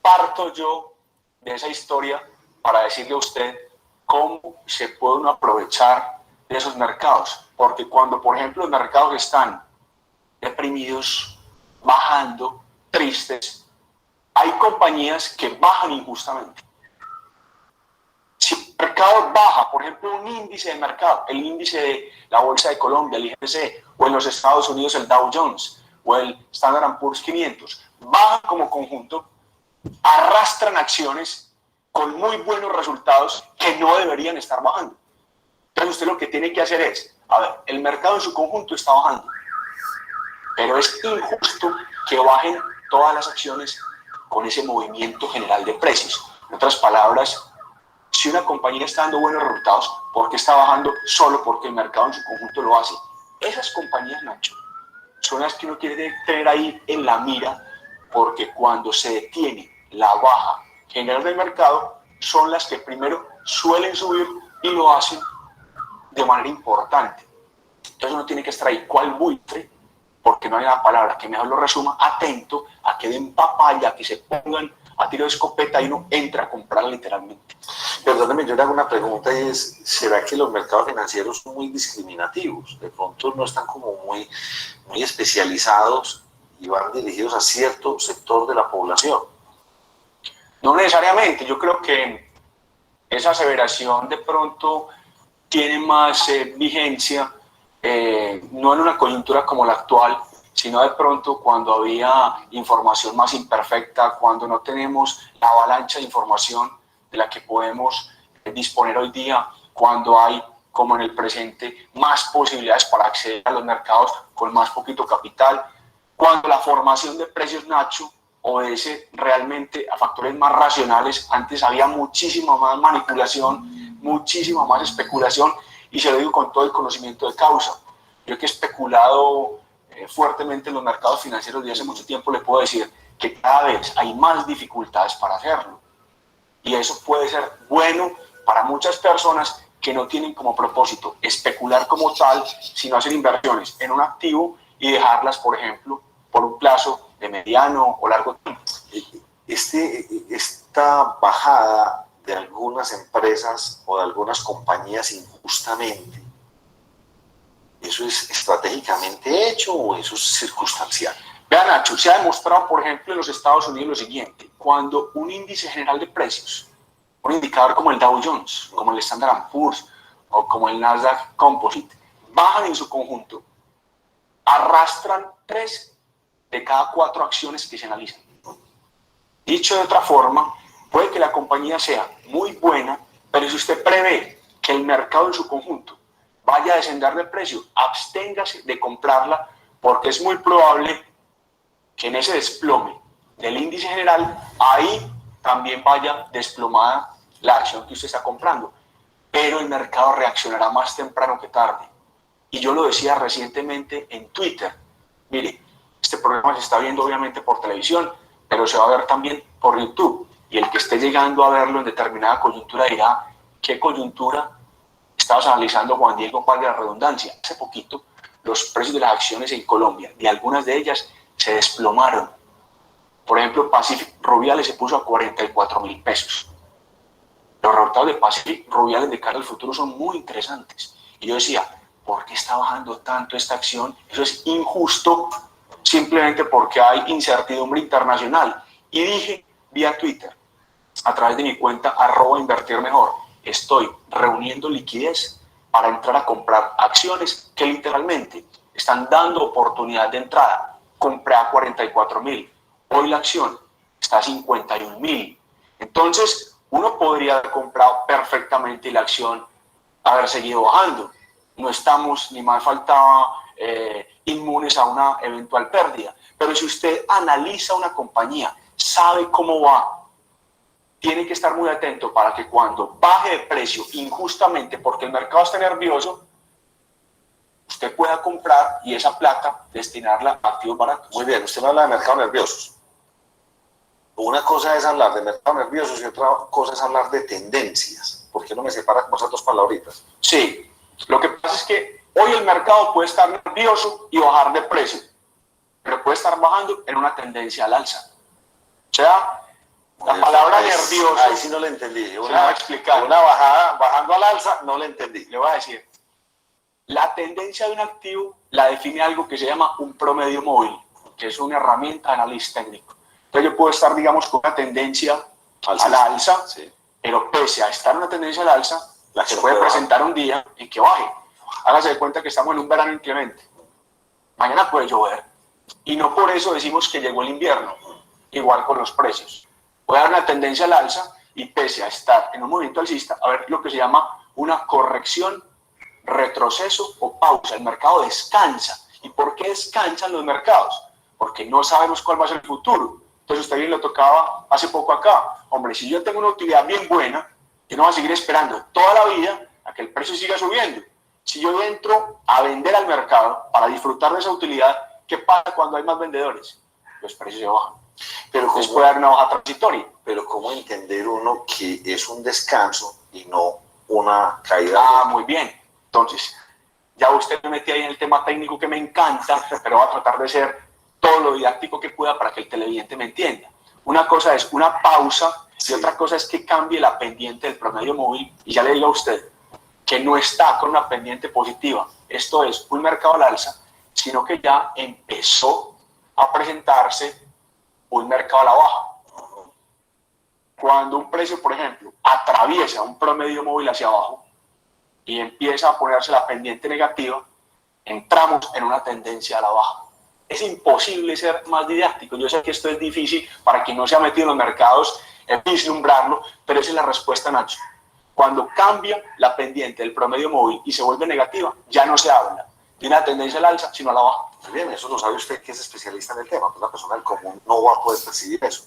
parto yo de esa historia para decirle a usted cómo se puede uno aprovechar de esos mercados. Porque cuando, por ejemplo, los mercados están deprimidos, bajando, tristes, hay compañías que bajan injustamente. Si el mercado baja, por ejemplo, un índice de mercado, el índice de la Bolsa de Colombia, el IGC, o en los Estados Unidos el Dow Jones, o el Standard & Poor's 500, bajan como conjunto, arrastran acciones con muy buenos resultados que no deberían estar bajando. Entonces usted lo que tiene que hacer es, a ver, el mercado en su conjunto está bajando, pero es injusto que bajen todas las acciones con ese movimiento general de precios. En otras palabras, si una compañía está dando buenos resultados, ¿por qué está bajando? Solo porque el mercado en su conjunto lo hace. Esas compañías, Nacho, son las que uno quiere tener ahí en la mira, porque cuando se detiene la baja general del mercado, son las que primero suelen subir y lo hacen de manera importante. Entonces uno tiene que estar ahí cual buitre, porque no hay una palabra que mejor lo resuma, atento a que den papaya, que se pongan a tiro de escopeta y uno entra a comprar literalmente. Perdóneme, yo le hago una pregunta y es, ¿será que los mercados financieros son muy discriminativos? De pronto no están como muy especializados y van dirigidos a cierto sector de la población. No necesariamente, yo creo que esa aseveración de pronto tiene más vigencia, no en una coyuntura como la actual, sino de pronto cuando había información más imperfecta, cuando no tenemos la avalancha de información de la que podemos disponer hoy día, cuando hay, como en el presente, más posibilidades para acceder a los mercados con más poquito capital, cuando la formación de precios, Nacho, obedece realmente a factores más racionales. Antes había muchísima más manipulación, muchísima más especulación, y se lo digo con todo el conocimiento de causa. Yo que he especulado fuertemente en los mercados financieros desde hace mucho tiempo, le puedo decir que cada vez hay más dificultades para hacerlo. Y eso puede ser bueno para muchas personas que no tienen como propósito especular como tal, sino hacer inversiones en un activo y dejarlas, por ejemplo, por un plazo de mediano o largo tiempo. Esta bajada de algunas empresas o de algunas compañías injustamente, ¿eso es estratégicamente hecho o eso es circunstancial? Vean, Nacho, se ha demostrado, por ejemplo, en los Estados Unidos lo siguiente: cuando un índice general de precios, un indicador como el Dow Jones, como el Standard & Poor's o como el Nasdaq Composite, bajan en su conjunto, arrastran 3 de cada 4 acciones que se analizan. Dicho de otra forma, puede que la compañía sea muy buena, pero si usted prevé que el mercado en su conjunto vaya a descender de precio, absténgase de comprarla, porque es muy probable que en ese desplome del índice general, ahí también vaya desplomada la acción que usted está comprando. Pero el mercado reaccionará más temprano que tarde. Y yo lo decía recientemente en Twitter. Mire, este programa se está viendo obviamente por televisión, pero se va a ver también por YouTube. Y el que esté llegando a verlo en determinada coyuntura dirá, ¿qué coyuntura estabas analizando, Juan Diego, valga la redundancia? Hace poquito, los precios de las acciones en Colombia, de algunas de ellas, se desplomaron. Por ejemplo, Pacific Rubiales se puso a 44.000 pesos. Los resultados de Pacific Rubiales de cara al futuro son muy interesantes. Y yo decía, ¿por qué está bajando tanto esta acción? Eso es injusto, simplemente porque hay incertidumbre internacional. Y dije vía Twitter, a través de mi cuenta @invertirmejor, estoy reuniendo liquidez para entrar a comprar acciones que literalmente están dando oportunidad de entrada. Compré a 44.000, hoy la acción está a 51.000. Entonces, uno podría haber comprado perfectamente la acción, haber seguido bajando. No estamos, ni más faltaba, inmunes a una eventual pérdida. Pero si usted analiza una compañía, sabe cómo va, tiene que estar muy atento para que cuando baje de precio injustamente porque el mercado está nervioso, usted pueda comprar y esa plata destinarla a activos baratos. Muy bien, usted me habla de mercados nerviosos. Una cosa es hablar de mercados nerviosos y otra cosa es hablar de tendencias. ¿Por qué no me separa con esas dos palabritas? Sí, lo que pasa es que hoy el mercado puede estar nervioso y bajar de precio, pero puede estar bajando en una tendencia al alza. O sea, La palabra nervioso. Ahí sí no le entendí. Se la voy a explicar. Una bajada, bajando al alza, no le entendí. Le voy a decir. La tendencia de un activo la define algo que se llama un promedio móvil, que es una herramienta de análisis técnico. Entonces yo puedo estar, digamos, con una tendencia a la alza, sí, pero pese a estar en una tendencia al alza, se puede presentar un día en que baje. Hágase de cuenta que estamos en un verano inclemente. Mañana puede llover. Y no por eso decimos que llegó el invierno. Igual con los precios. Puede haber una tendencia al alza y pese a estar en un movimiento alcista, a ver lo que se llama una corrección, retroceso o pausa. El mercado descansa. ¿Y por qué descansan los mercados? Porque no sabemos cuál va a ser el futuro. Entonces usted bien lo tocaba hace poco acá. Hombre, si yo tengo una utilidad bien buena, yo no voy a seguir esperando toda la vida a que el precio siga subiendo. Si yo entro a vender al mercado para disfrutar de esa utilidad, ¿qué pasa cuando hay más vendedores? Los precios se bajan. Pero entonces puede haber una baja transitoria. Pero ¿cómo entender uno que es un descanso y no una caída? Ah, muy bien. Entonces, ya usted me metí ahí en el tema técnico que me encanta, pero va a tratar de ser todo lo didáctico que pueda para que el televidente me entienda. Una cosa es una pausa y otra cosa es que cambie la pendiente del promedio móvil y ya le digo a usted que no está con una pendiente positiva. Esto es un mercado al alza, sino que ya empezó a presentarse un mercado a la baja. Cuando un precio, por ejemplo, atraviesa un promedio móvil hacia abajo y empieza a ponerse la pendiente negativa, entramos en una tendencia a la baja. Es imposible ser más didáctico. Yo sé que esto es difícil para quien no se ha metido en los mercados, es vislumbrarlo, pero esa es la respuesta, Nacho. Cuando cambia la pendiente del promedio móvil y se vuelve negativa, ya no se habla de una tendencia al alza, sino a la baja. Muy bien, eso lo sabe usted que es especialista en el tema. Una persona del común no va a poder percibir eso.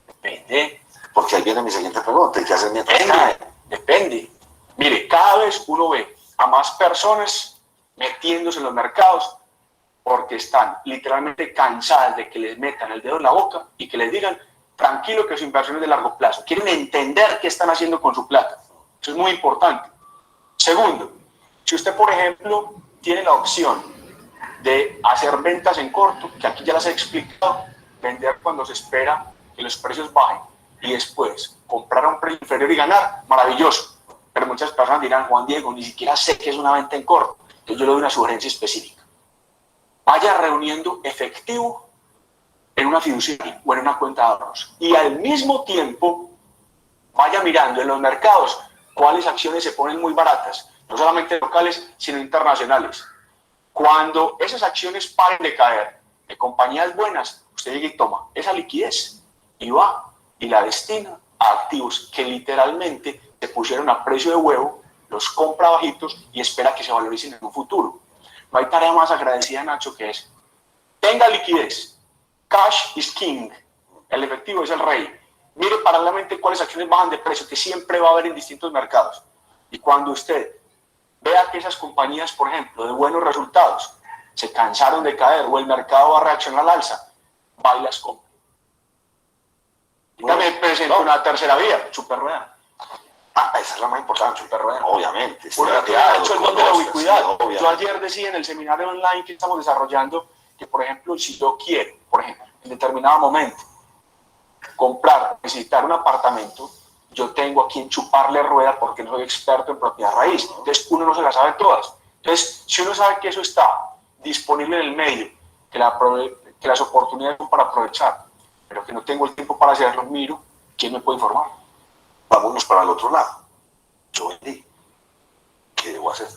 Depende. Porque ahí viene mi siguiente pregunta. ¿Y qué hacen mientras cae? Depende. Mire, cada vez uno ve a más personas metiéndose en los mercados porque están literalmente cansadas de que les metan el dedo en la boca y que les digan tranquilo que su inversión es de largo plazo. Quieren entender qué están haciendo con su plata. Eso es muy importante. Segundo, si usted, por ejemplo, tiene la opción de hacer ventas en corto, que aquí ya las he explicado, vender cuando se espera que los precios bajen y después comprar a un precio inferior y ganar, maravilloso. Pero muchas personas dirán, Juan Diego, ni siquiera sé qué es una venta en corto. Entonces yo le doy una sugerencia específica. Vaya reuniendo efectivo en una fiduciaria o en una cuenta de ahorros y al mismo tiempo vaya mirando en los mercados cuáles acciones se ponen muy baratas, no solamente locales, sino internacionales. Cuando esas acciones paren de caer de compañías buenas, usted llega y toma esa liquidez y va y la destina a activos que literalmente se pusieron a precio de huevo, los compra bajitos y espera que se valoricen en un futuro. No hay tarea más agradecida, Nacho, que es tenga liquidez. Cash is king. El efectivo es el rey. Mire paralelamente cuáles acciones bajan de precio, que siempre va a haber en distintos mercados. Y cuando usted vea que esas compañías, por ejemplo, de buenos resultados, se cansaron de caer o el mercado va a reaccionar al alza, va y las compra. Y también presenta una tercera vía, superrueda. Esa es la más importante, superrueda, obviamente. Nacho, el don de la ubicuidad. Yo ayer decía en el seminario online que estamos desarrollando que, por ejemplo, si yo quiero, por ejemplo, en determinado momento, comprar, visitar un apartamento, yo tengo a quien chuparle rueda porque no soy experto en propiedad raíz. Entonces, uno no se las sabe todas. Entonces, si uno sabe que eso está disponible en el medio, que las oportunidades son para aprovechar, pero que no tengo el tiempo para hacerlo, miro, ¿quién me puede informar? Vámonos para el otro lado. Yo vendí. ¿Qué debo hacer?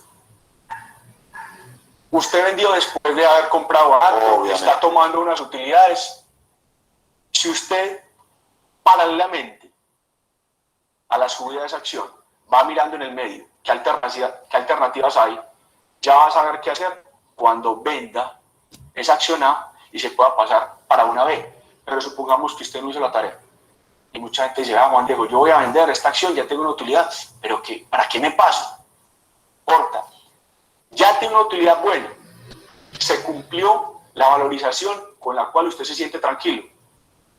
Usted vendió después de haber comprado barato, está tomando unas utilidades. Si usted, paralelamente a la subida de esa acción, va mirando en el medio qué alternativas hay, ya va a saber qué hacer cuando venda esa acción A y se pueda pasar para una B. Pero supongamos que usted no hizo la tarea. Y mucha gente dice, Juan Diego, yo voy a vender esta acción, ya tengo una utilidad, pero ¿para qué me paso? Corta. Ya tiene una utilidad buena. Se cumplió la valorización con la cual usted se siente tranquilo.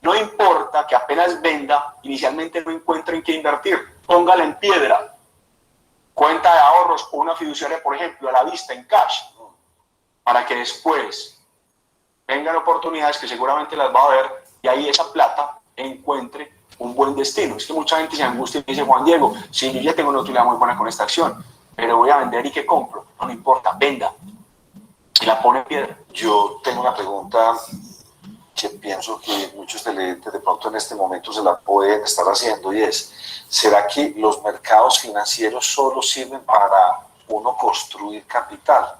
No importa que apenas venda, inicialmente no encuentre en qué invertir. Póngala en piedra. Cuenta de ahorros o una fiduciaria, por ejemplo, a la vista, en cash. Para que después vengan oportunidades que seguramente las va a ver y ahí esa plata encuentre un buen destino. Es que mucha gente se angustia y dice, Juan Diego, sí, yo ya tengo una utilidad muy buena con esta acción, pero voy a vender y ¿qué compro? No importa, venda. Y la pone en piedra. Yo tengo una pregunta que pienso que muchos televidentes de pronto en este momento se la pueden estar haciendo, y es, ¿será que los mercados financieros solo sirven para uno construir capital?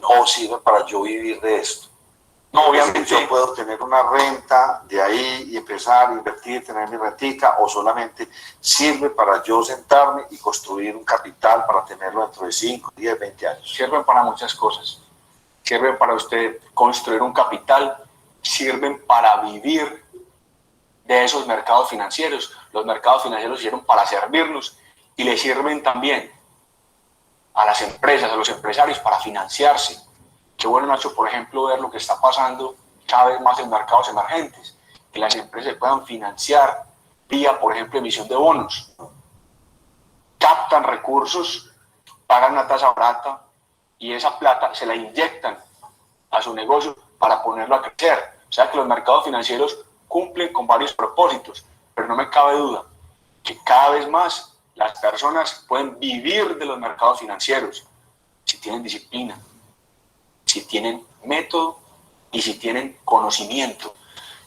¿O sirven para yo vivir de esto? No, obviamente. Yo puedo tener una renta de ahí y empezar a invertir, tener mi rentica, o solamente sirve para yo sentarme y construir un capital para tenerlo dentro de 5, 10, 20 años. Sirven para muchas cosas. Sirven para usted construir un capital, sirven para vivir de esos mercados financieros. Los mercados financieros sirven para servirnos y le sirven también a las empresas, a los empresarios para financiarse. Qué bueno, Nacho, por ejemplo, ver lo que está pasando cada vez más en mercados emergentes, que las empresas puedan financiar vía, por ejemplo, emisión de bonos. Captan recursos, pagan una tasa barata y esa plata se la inyectan a su negocio para ponerlo a crecer. O sea que los mercados financieros cumplen con varios propósitos, pero no me cabe duda que cada vez más las personas pueden vivir de los mercados financieros si tienen disciplina, si tienen método y si tienen conocimiento.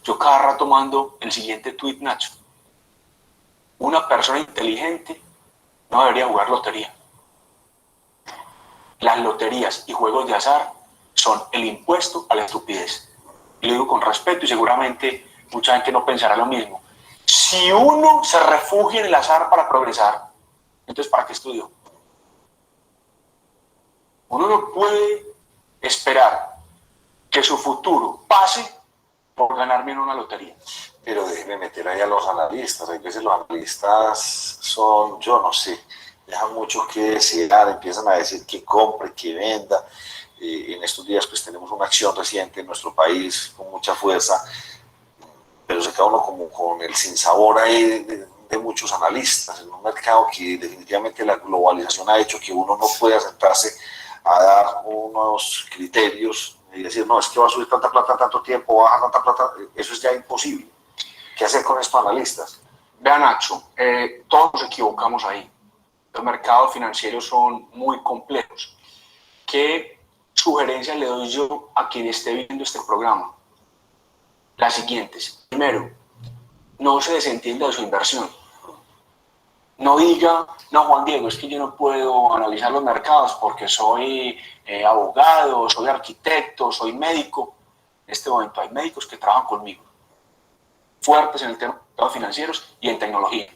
Yo cada rato mando el siguiente tweet, Nacho. Una persona inteligente no debería jugar lotería. Las loterías y juegos de azar son el impuesto a la estupidez. Y lo digo con respeto y seguramente mucha gente no pensará lo mismo. Si uno se refugia en el azar para progresar, entonces ¿para qué estudió? Uno no puede esperar que su futuro pase por ganarme en una lotería. Pero déjeme meter ahí a los analistas. Hay veces los analistas son, yo no sé, dejan mucho que desear, empiezan a decir que compre, que venda. En estos días pues tenemos una acción reciente en nuestro país con mucha fuerza, pero se queda uno como con el sinsabor ahí de muchos analistas, en un mercado que definitivamente la globalización ha hecho que uno no pueda sentarse a dar unos criterios y decir, no, es que va a subir tanta plata en tanto tiempo, va a bajar tanta plata, eso es ya imposible. ¿Qué hacer con estos analistas? Vean, Nacho, todos nos equivocamos ahí. Los mercados financieros son muy complejos. ¿Qué sugerencias le doy yo a quien esté viendo este programa? Las siguientes. Primero, no se desentienda de su inversión. No diga, no, Juan Diego, es que yo no puedo analizar los mercados porque soy abogado, soy arquitecto, soy médico. En este momento hay médicos que trabajan conmigo, fuertes en el tema de mercados financieros y en tecnología.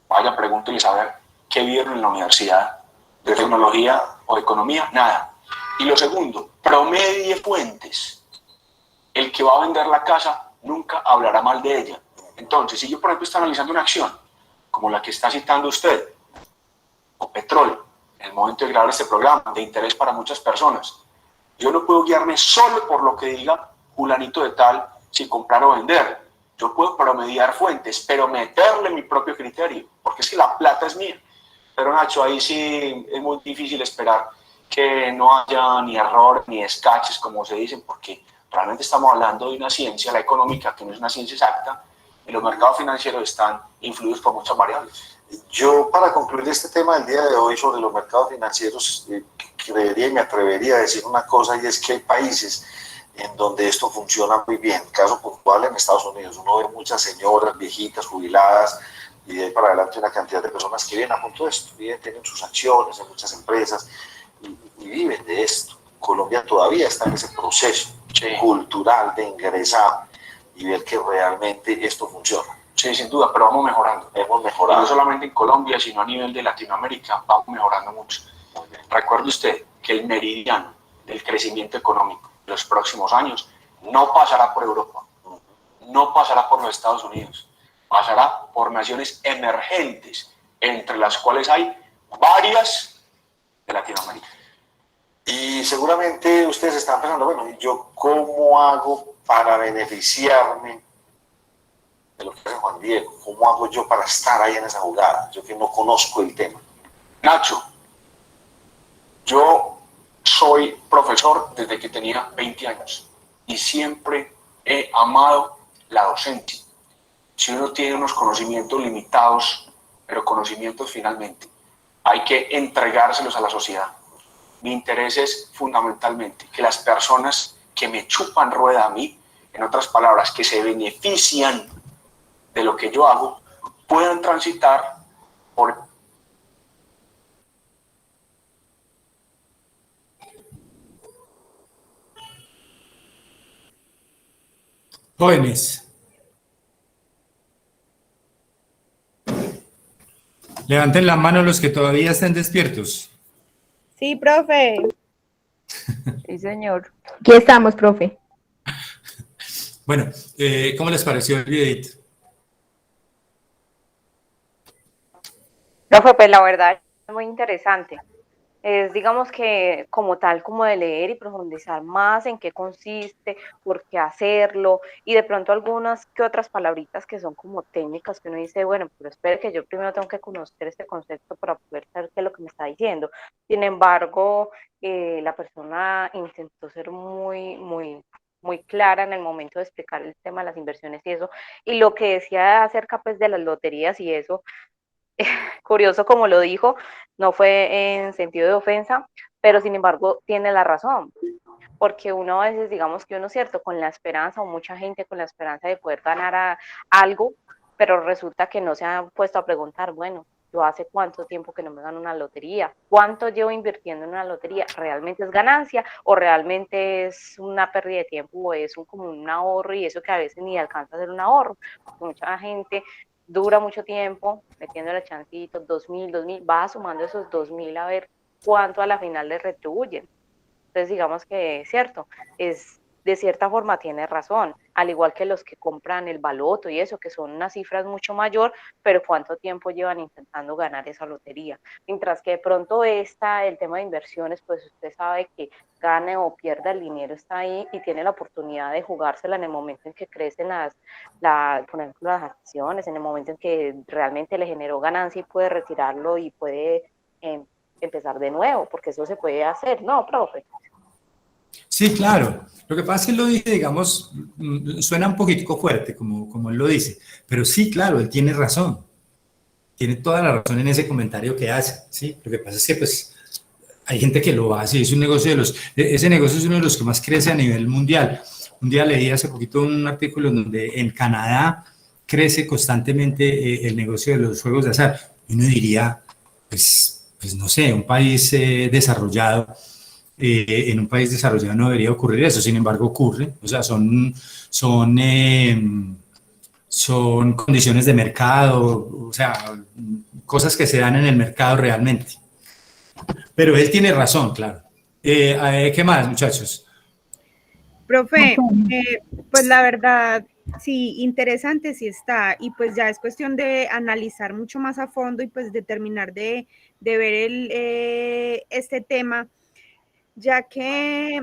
Vaya, pregúnteles a ver qué vieron en la universidad de tecnología o de economía, nada. Y lo segundo, promedie fuentes. El que va a vender la casa nunca hablará mal de ella. Entonces, si yo, por ejemplo, estoy analizando una acción, como la que está citando usted, o petróleo, en el momento de grabar este programa, de interés para muchas personas, yo no puedo guiarme solo por lo que diga fulanito de tal, si comprar o vender. Yo puedo promediar fuentes, pero meterle mi propio criterio, porque es que la plata es mía. Pero Nacho, ahí sí es muy difícil esperar que no haya ni errores ni escaches, como se dicen, porque realmente estamos hablando de una ciencia, la económica, que no es una ciencia exacta, y los mercados financieros están influidos por muchas variables. Yo, para concluir este tema del día de hoy sobre los mercados financieros, creería y me atrevería a decir una cosa, y es que hay países en donde esto funciona muy bien. Caso puntual en Estados Unidos, uno ve muchas señoras, viejitas, jubiladas, y de ahí para adelante una cantidad de personas que viven a punto de esto, tienen sus acciones en muchas empresas y viven de esto. Colombia todavía está en ese proceso cultural de ingresar y ver que realmente esto funciona. Sí, sin duda, pero vamos mejorando. Hemos mejorado. Y no solamente en Colombia, sino a nivel de Latinoamérica, vamos mejorando mucho. Recuerde usted que el meridiano del crecimiento económico de los próximos años no pasará por Europa, no pasará por los Estados Unidos, pasará por naciones emergentes, entre las cuales hay varias de Latinoamérica. Y seguramente ustedes están pensando, bueno, ¿yo cómo hago para beneficiarme de lo que hace Juan Diego? ¿Cómo hago yo para estar ahí en esa jugada? Yo que no conozco el tema. Nacho, yo soy profesor desde que tenía 20 años y siempre he amado la docencia. Si uno tiene unos conocimientos limitados, pero conocimientos finalmente, hay que entregárselos a la sociedad. Mi interés es fundamentalmente que las personas que me chupan rueda a mí, en otras palabras, que se benefician de lo que yo hago, puedan transitar por... Jóvenes, levanten la mano los que todavía estén despiertos. Sí, profe. Sí, señor. Aquí estamos, profe. Bueno, ¿cómo les pareció el videito? Profe, pues la verdad es muy interesante. Es, digamos que como tal, como de leer y profundizar más en qué consiste, por qué hacerlo, y de pronto algunas que otras palabritas que son como técnicas que uno dice, bueno, pero espere que yo primero tengo que conocer este concepto para poder saber qué es lo que me está diciendo. Sin embargo, la persona intentó ser muy clara en el momento de explicar el tema de las inversiones y eso, y lo que decía acerca pues de las loterías y eso, curioso como lo dijo, no fue en sentido de ofensa, pero sin embargo tiene la razón, porque uno a veces, digamos que uno, cierto, con la esperanza, o mucha gente con la esperanza de poder ganar algo, pero resulta que no se han puesto a preguntar, bueno, yo hace cuánto tiempo que no me gano una lotería, cuánto llevo invirtiendo en una lotería, ¿realmente es ganancia o realmente es una pérdida de tiempo o es como un ahorro y eso que a veces ni alcanza a ser un ahorro? Porque mucha gente dura mucho tiempo metiéndole chancitos, 2.000, va sumando esos 2.000 a ver cuánto a la final le retribuyen. Entonces digamos que es cierto, es de cierta forma tiene razón, al igual que los que compran el baloto y eso, que son unas cifras mucho mayor, pero cuánto tiempo llevan intentando ganar esa lotería. Mientras que de pronto el tema de inversiones, pues usted sabe que gane o pierda el dinero está ahí y tiene la oportunidad de jugársela en el momento en que crecen por ejemplo, las acciones, en el momento en que realmente le generó ganancia y puede retirarlo y puede empezar de nuevo, porque eso se puede hacer, ¿no, profe? Sí, claro. Lo que pasa es que él lo dice, digamos, suena un poquitico fuerte, como él lo dice, pero sí, claro, él tiene razón. Tiene toda la razón en ese comentario que hace, ¿sí? Lo que pasa es que, pues, hay gente que lo hace, es un negocio ese negocio es uno de los que más crece a nivel mundial. Un día leí hace poquito un artículo donde en Canadá crece constantemente el negocio de los juegos de azar. Y uno diría, pues no sé, un país desarrollado, en un país desarrollado no debería ocurrir eso, sin embargo ocurre, o sea, son condiciones de mercado, o sea, cosas que se dan en el mercado realmente. Pero él tiene razón, claro. ¿Qué más, muchachos? Profe, pues la verdad, sí, interesante sí está, y pues ya es cuestión de analizar mucho más a fondo y pues determinar de ver este tema, ya que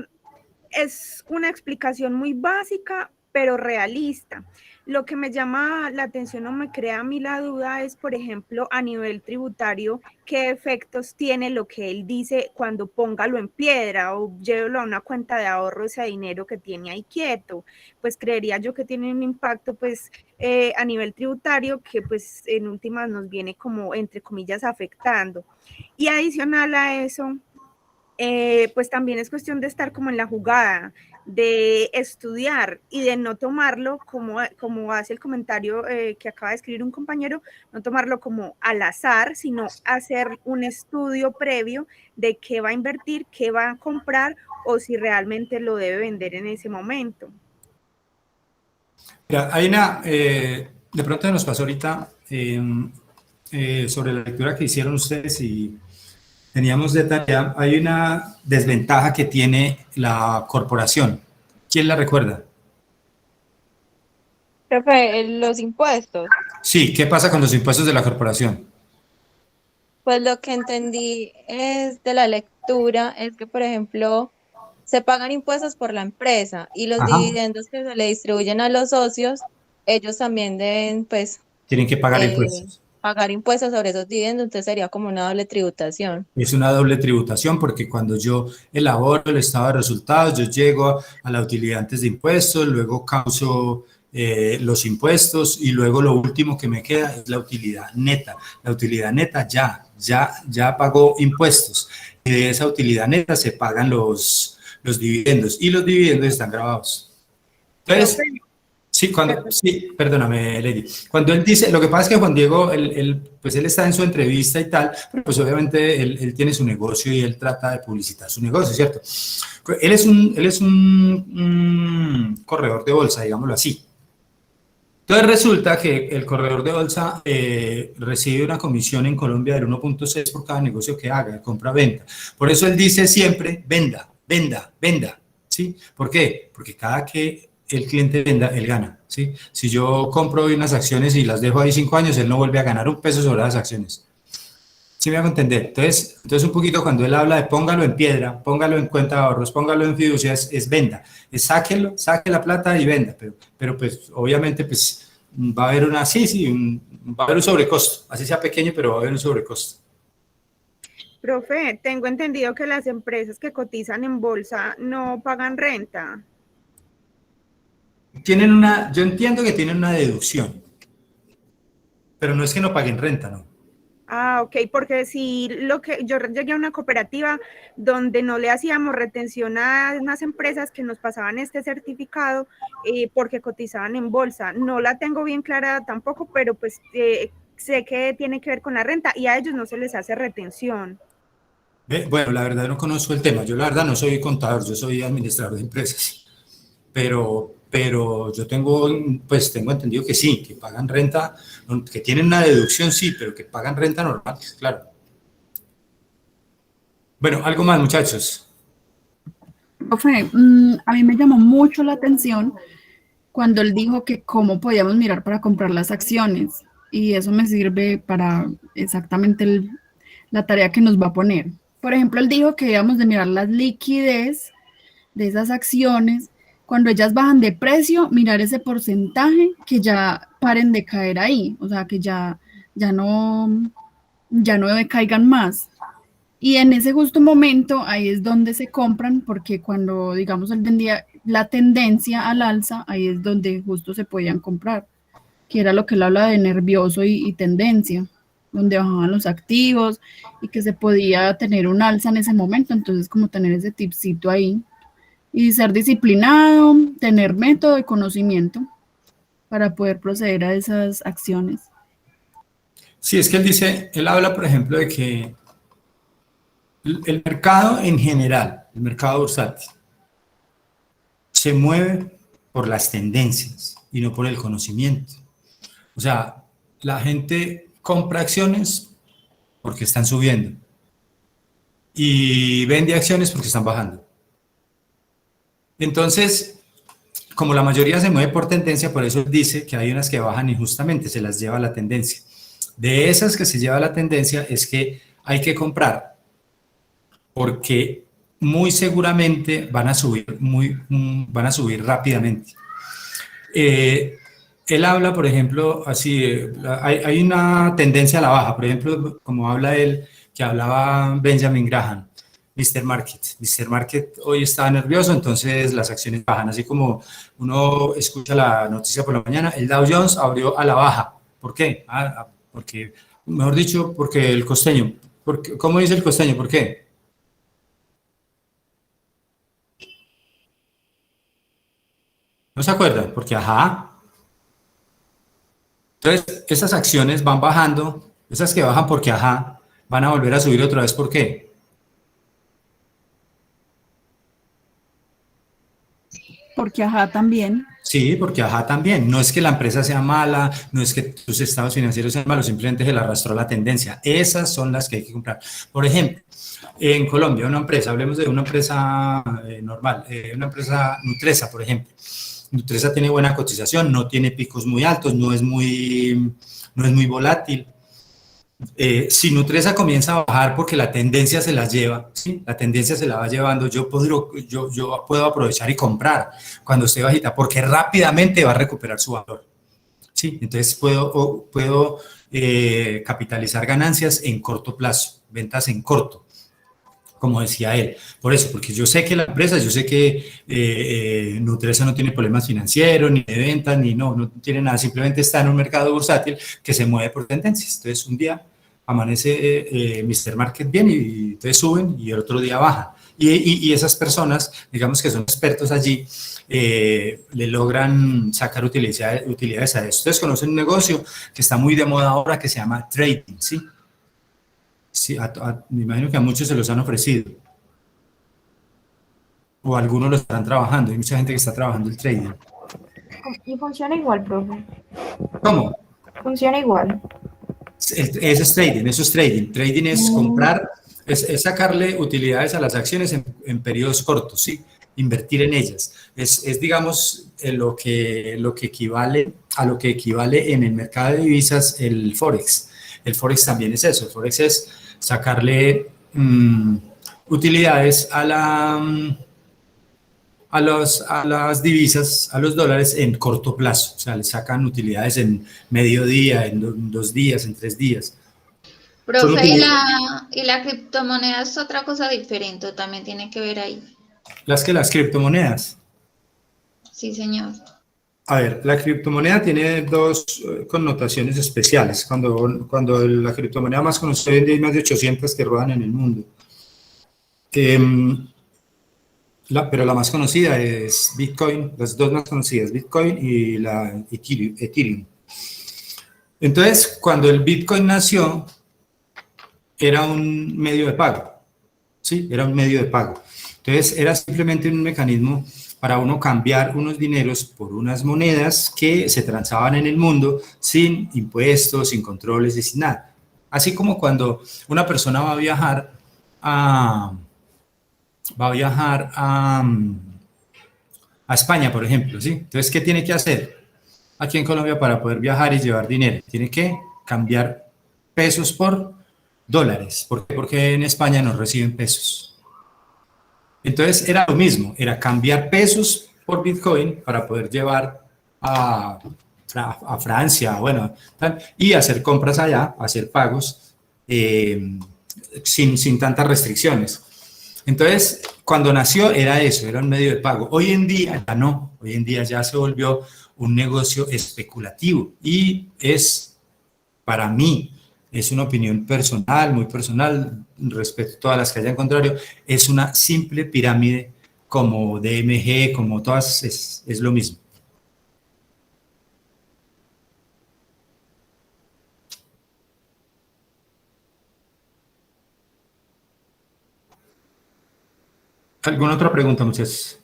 es una explicación muy básica, pero realista. Lo que me llama la atención o me crea a mí la duda es, por ejemplo, a nivel tributario, qué efectos tiene lo que él dice cuando póngalo en piedra o llévelo a una cuenta de ahorro, ese dinero que tiene ahí quieto. Pues creería yo que tiene un impacto pues a nivel tributario que pues en últimas nos viene como entre comillas afectando. Y adicional a eso, pues también es cuestión de estar como en la jugada, de estudiar y de no tomarlo como hace el comentario que acaba de escribir un compañero, no tomarlo como al azar, sino hacer un estudio previo de qué va a invertir, qué va a comprar o si realmente lo debe vender en ese momento. Mira, de pronto nos pasó ahorita sobre la lectura que hicieron ustedes y teníamos de tarea, hay una desventaja que tiene la corporación. ¿Quién la recuerda? Profe, los impuestos. Sí, ¿qué pasa con los impuestos de la corporación? Pues lo que entendí es de la lectura es que, por ejemplo, se pagan impuestos por la empresa y los dividendos que se le distribuyen a los socios, ellos también deben, pues, Tienen que pagar impuestos. pagar impuestos sobre esos dividendos, entonces sería como una doble tributación. Es una doble tributación porque cuando yo elaboro el estado de resultados, yo llego a la utilidad antes de impuestos, luego causo los impuestos y luego lo último que me queda es la utilidad neta. La utilidad neta ya pagó impuestos y de esa utilidad neta se pagan los dividendos y los dividendos están grabados. Entonces, sí, perdóname, Lady. Cuando él dice, lo que pasa es que Juan Diego, pues él está en su entrevista y tal, pero pues obviamente él tiene su negocio y él trata de publicitar su negocio, ¿cierto? Él es un corredor de bolsa, digámoslo así. Entonces resulta que el corredor de bolsa recibe una comisión en Colombia del 1.6 por cada negocio que haga, compra-venta. Por eso él dice siempre, venda, venda, venda, ¿sí? ¿Por qué? Porque cada que el cliente venda, él gana, ¿sí? Si yo compro hoy unas acciones y las dejo ahí 5 años, él no vuelve a ganar un peso sobre las acciones. ¿Sí me hago entender? Entonces un poquito cuando él habla de póngalo en piedra, póngalo en cuenta de ahorros, póngalo en fiducia, es venda. Es saque la plata y venda. Pero pues obviamente pues va a haber va a haber un sobrecosto. Así sea pequeño, pero va a haber un sobrecosto. Profe, tengo entendido que las empresas que cotizan en bolsa no pagan renta. Yo entiendo que tienen una deducción, pero no es que no paguen renta, ¿no? Ah, ok, porque si yo llegué a una cooperativa donde no le hacíamos retención a unas empresas que nos pasaban este certificado porque cotizaban en bolsa. No la tengo bien clara tampoco, pero pues sé que tiene que ver con la renta y a ellos no se les hace retención. Bueno, la verdad no conozco el tema. Yo la verdad no soy contador, yo soy administrador de empresas. Pero yo tengo entendido que sí, que pagan renta, que tienen una deducción, sí, pero que pagan renta normal, claro. Bueno, algo más, muchachos. Profe, a mí me llamó mucho la atención cuando él dijo que cómo podíamos mirar para comprar las acciones, y eso me sirve para exactamente la tarea que nos va a poner. Por ejemplo, él dijo que íbamos de mirar las liquidez de esas acciones. Cuando ellas bajan de precio, mirar ese porcentaje que ya paren de caer ahí, o sea, que ya no caigan más. Y en ese justo momento, ahí es donde se compran, porque cuando, digamos, él vendía la tendencia al alza, ahí es donde justo se podían comprar, que era lo que él habla de nervioso y tendencia, donde bajaban los activos y que se podía tener un alza en ese momento, entonces como tener ese tipcito ahí. Y ser disciplinado, tener método y conocimiento para poder proceder a esas acciones. Sí, es que él habla, por ejemplo, de que el mercado en general, el mercado bursátil, se mueve por las tendencias y no por el conocimiento. O sea, la gente compra acciones porque están subiendo y vende acciones porque están bajando. Entonces, como la mayoría se mueve por tendencia, por eso dice que hay unas que bajan injustamente, se las lleva la tendencia. De esas que se lleva la tendencia es que hay que comprar, porque muy seguramente van a subir rápidamente. Él habla, por ejemplo, así, hay una tendencia a la baja, por ejemplo, como habla él, que hablaba Benjamin Graham. Mr. Market hoy está nervioso, entonces las acciones bajan. Así como uno escucha la noticia por la mañana, el Dow Jones abrió a la baja. ¿Por qué? Porque, mejor dicho, porque el costeño. ¿Cómo dice el costeño? ¿Por qué? ¿No se acuerdan? Porque ajá. Entonces, esas acciones van bajando, esas que bajan porque ajá, van a volver a subir otra vez. ¿Por qué? Porque ajá también. Sí, porque ajá también. No es que la empresa sea mala, no es que tus estados financieros sean malos, simplemente se le arrastró la tendencia. Esas son las que hay que comprar. Por ejemplo, en Colombia, una empresa, hablemos de una empresa normal, una empresa Nutresa, por ejemplo. Nutresa tiene buena cotización, no tiene picos muy altos, no es muy volátil. Si Nutresa comienza a bajar porque la tendencia se la lleva, ¿sí? La tendencia se la va llevando, yo puedo aprovechar y comprar cuando esté bajita, porque rápidamente va a recuperar su valor, ¿sí? Entonces puedo capitalizar ganancias en corto plazo, ventas en corto. como decía él. Por eso, porque yo sé que la empresa, yo sé que Nutresa no tiene problemas financieros, ni de ventas, ni no tiene nada, simplemente está en un mercado bursátil que se mueve por tendencias. Entonces, un día amanece Mr. Market bien y entonces suben y el otro día bajan. Y esas personas, digamos que son expertos allí, le logran sacar utilidades a esto. Ustedes conocen un negocio que está muy de moda ahora que se llama trading, ¿sí? Sí, me imagino que a muchos se los han ofrecido. O algunos lo están trabajando. Hay mucha gente que está trabajando el trading. Y funciona igual, profe. ¿Cómo? Funciona igual. Eso es trading, eso es trading. Trading es comprar, es sacarle utilidades a las acciones en periodos cortos, ¿sí? Invertir en ellas. Es digamos, lo que equivale a lo que equivale en el mercado de divisas el Forex. El Forex también es eso. El Forex es sacarle utilidades a las divisas, a los dólares en corto plazo. O sea, le sacan utilidades en medio día, en 2 días, en 3 días. Profe, y la criptomoneda es otra cosa diferente, también tiene que ver ahí. Las criptomonedas. Sí, señor. A ver, la criptomoneda tiene 2 connotaciones especiales. Cuando la criptomoneda más conocida hoy en día hay más de 800 que ruedan en el mundo. Pero la más conocida es Bitcoin, las 2 más conocidas, Bitcoin y la Ethereum. Entonces, cuando el Bitcoin nació, era un medio de pago, ¿sí? Era un medio de pago. Entonces, era simplemente un mecanismo para uno cambiar unos dineros por unas monedas que se transaban en el mundo sin impuestos, sin controles y sin nada. Así como cuando una persona va a viajar a España, por ejemplo, ¿sí? Entonces, ¿qué tiene que hacer aquí en Colombia para poder viajar y llevar dinero? Tiene que cambiar pesos por dólares. ¿Por qué? Porque en España no reciben pesos. Entonces, era lo mismo, era cambiar pesos por Bitcoin para poder llevar a Francia, bueno, y hacer compras allá, hacer pagos sin tantas restricciones. Entonces, cuando nació era eso, era un medio de pago. Hoy en día ya no, hoy en día ya se volvió un negocio especulativo y es, para mí, es una opinión personal, muy personal, respecto a todas las que haya en contrario, es una simple pirámide como DMG, como todas, es lo mismo. ¿Alguna otra pregunta, muchachos?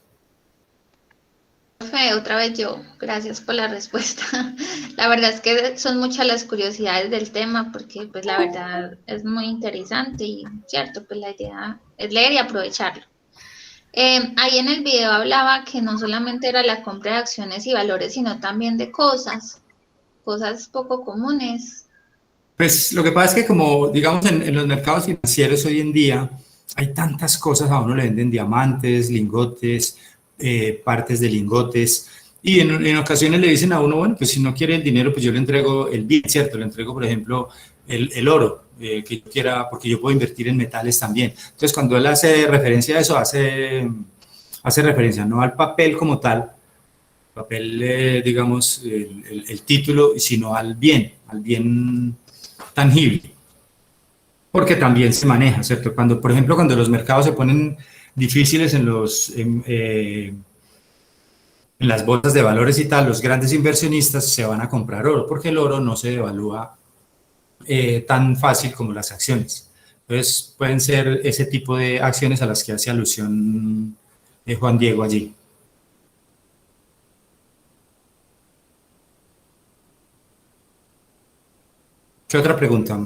Profe, otra vez yo, gracias por la respuesta. La verdad es que son muchas las curiosidades del tema porque pues la verdad es muy interesante y cierto, pues la idea es leer y aprovecharlo. Ahí en el video hablaba que no solamente era la compra de acciones y valores, sino también de cosas poco comunes. Pues lo que pasa es que como, digamos, en los mercados financieros hoy en día hay tantas cosas, a uno le venden diamantes, lingotes, partes de lingotes, y en ocasiones le dicen a uno, bueno, pues si no quiere el dinero, pues yo le entrego el bit, ¿cierto? Le entrego, por ejemplo, el oro, que yo quiera, porque yo puedo invertir en metales también. Entonces, cuando él hace referencia a eso, hace referencia no al papel como tal, papel, digamos, el título, sino al bien tangible. Porque también se maneja, ¿cierto? Por ejemplo, cuando los mercados se ponen difíciles en las bolsas de valores y tal, los grandes inversionistas se van a comprar oro, porque el oro no se devalúa tan fácil como las acciones. Entonces, pueden ser ese tipo de acciones a las que hace alusión Juan Diego allí. ¿Qué otra pregunta?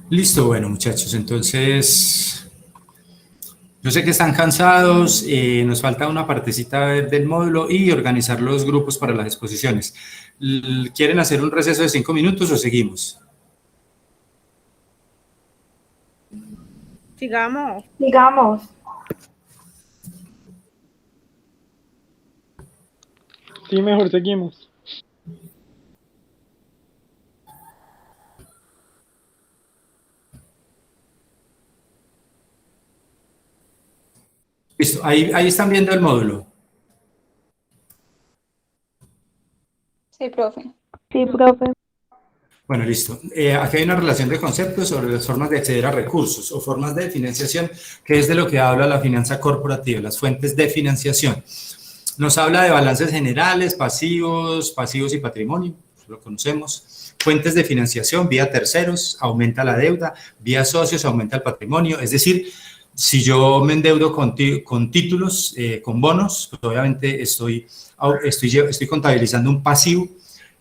Listo, bueno, muchachos, entonces yo sé que están cansados, nos falta una partecita del módulo y organizar los grupos para las exposiciones. ¿Quieren hacer un receso de 5 minutos o seguimos? Sigamos. Sigamos. Sí, mejor seguimos. Listo, ahí están viendo el módulo. Sí, profe. Sí, profe. Bueno, listo. Aquí hay una relación de conceptos sobre las formas de acceder a recursos o formas de financiación, que es de lo que habla la finanza corporativa, las fuentes de financiación. Nos habla de balances generales, pasivos y patrimonio, lo conocemos. Fuentes de financiación, vía terceros, aumenta la deuda, vía socios, aumenta el patrimonio. Es decir, si yo me endeudo con títulos, con bonos, pues obviamente estoy contabilizando un pasivo.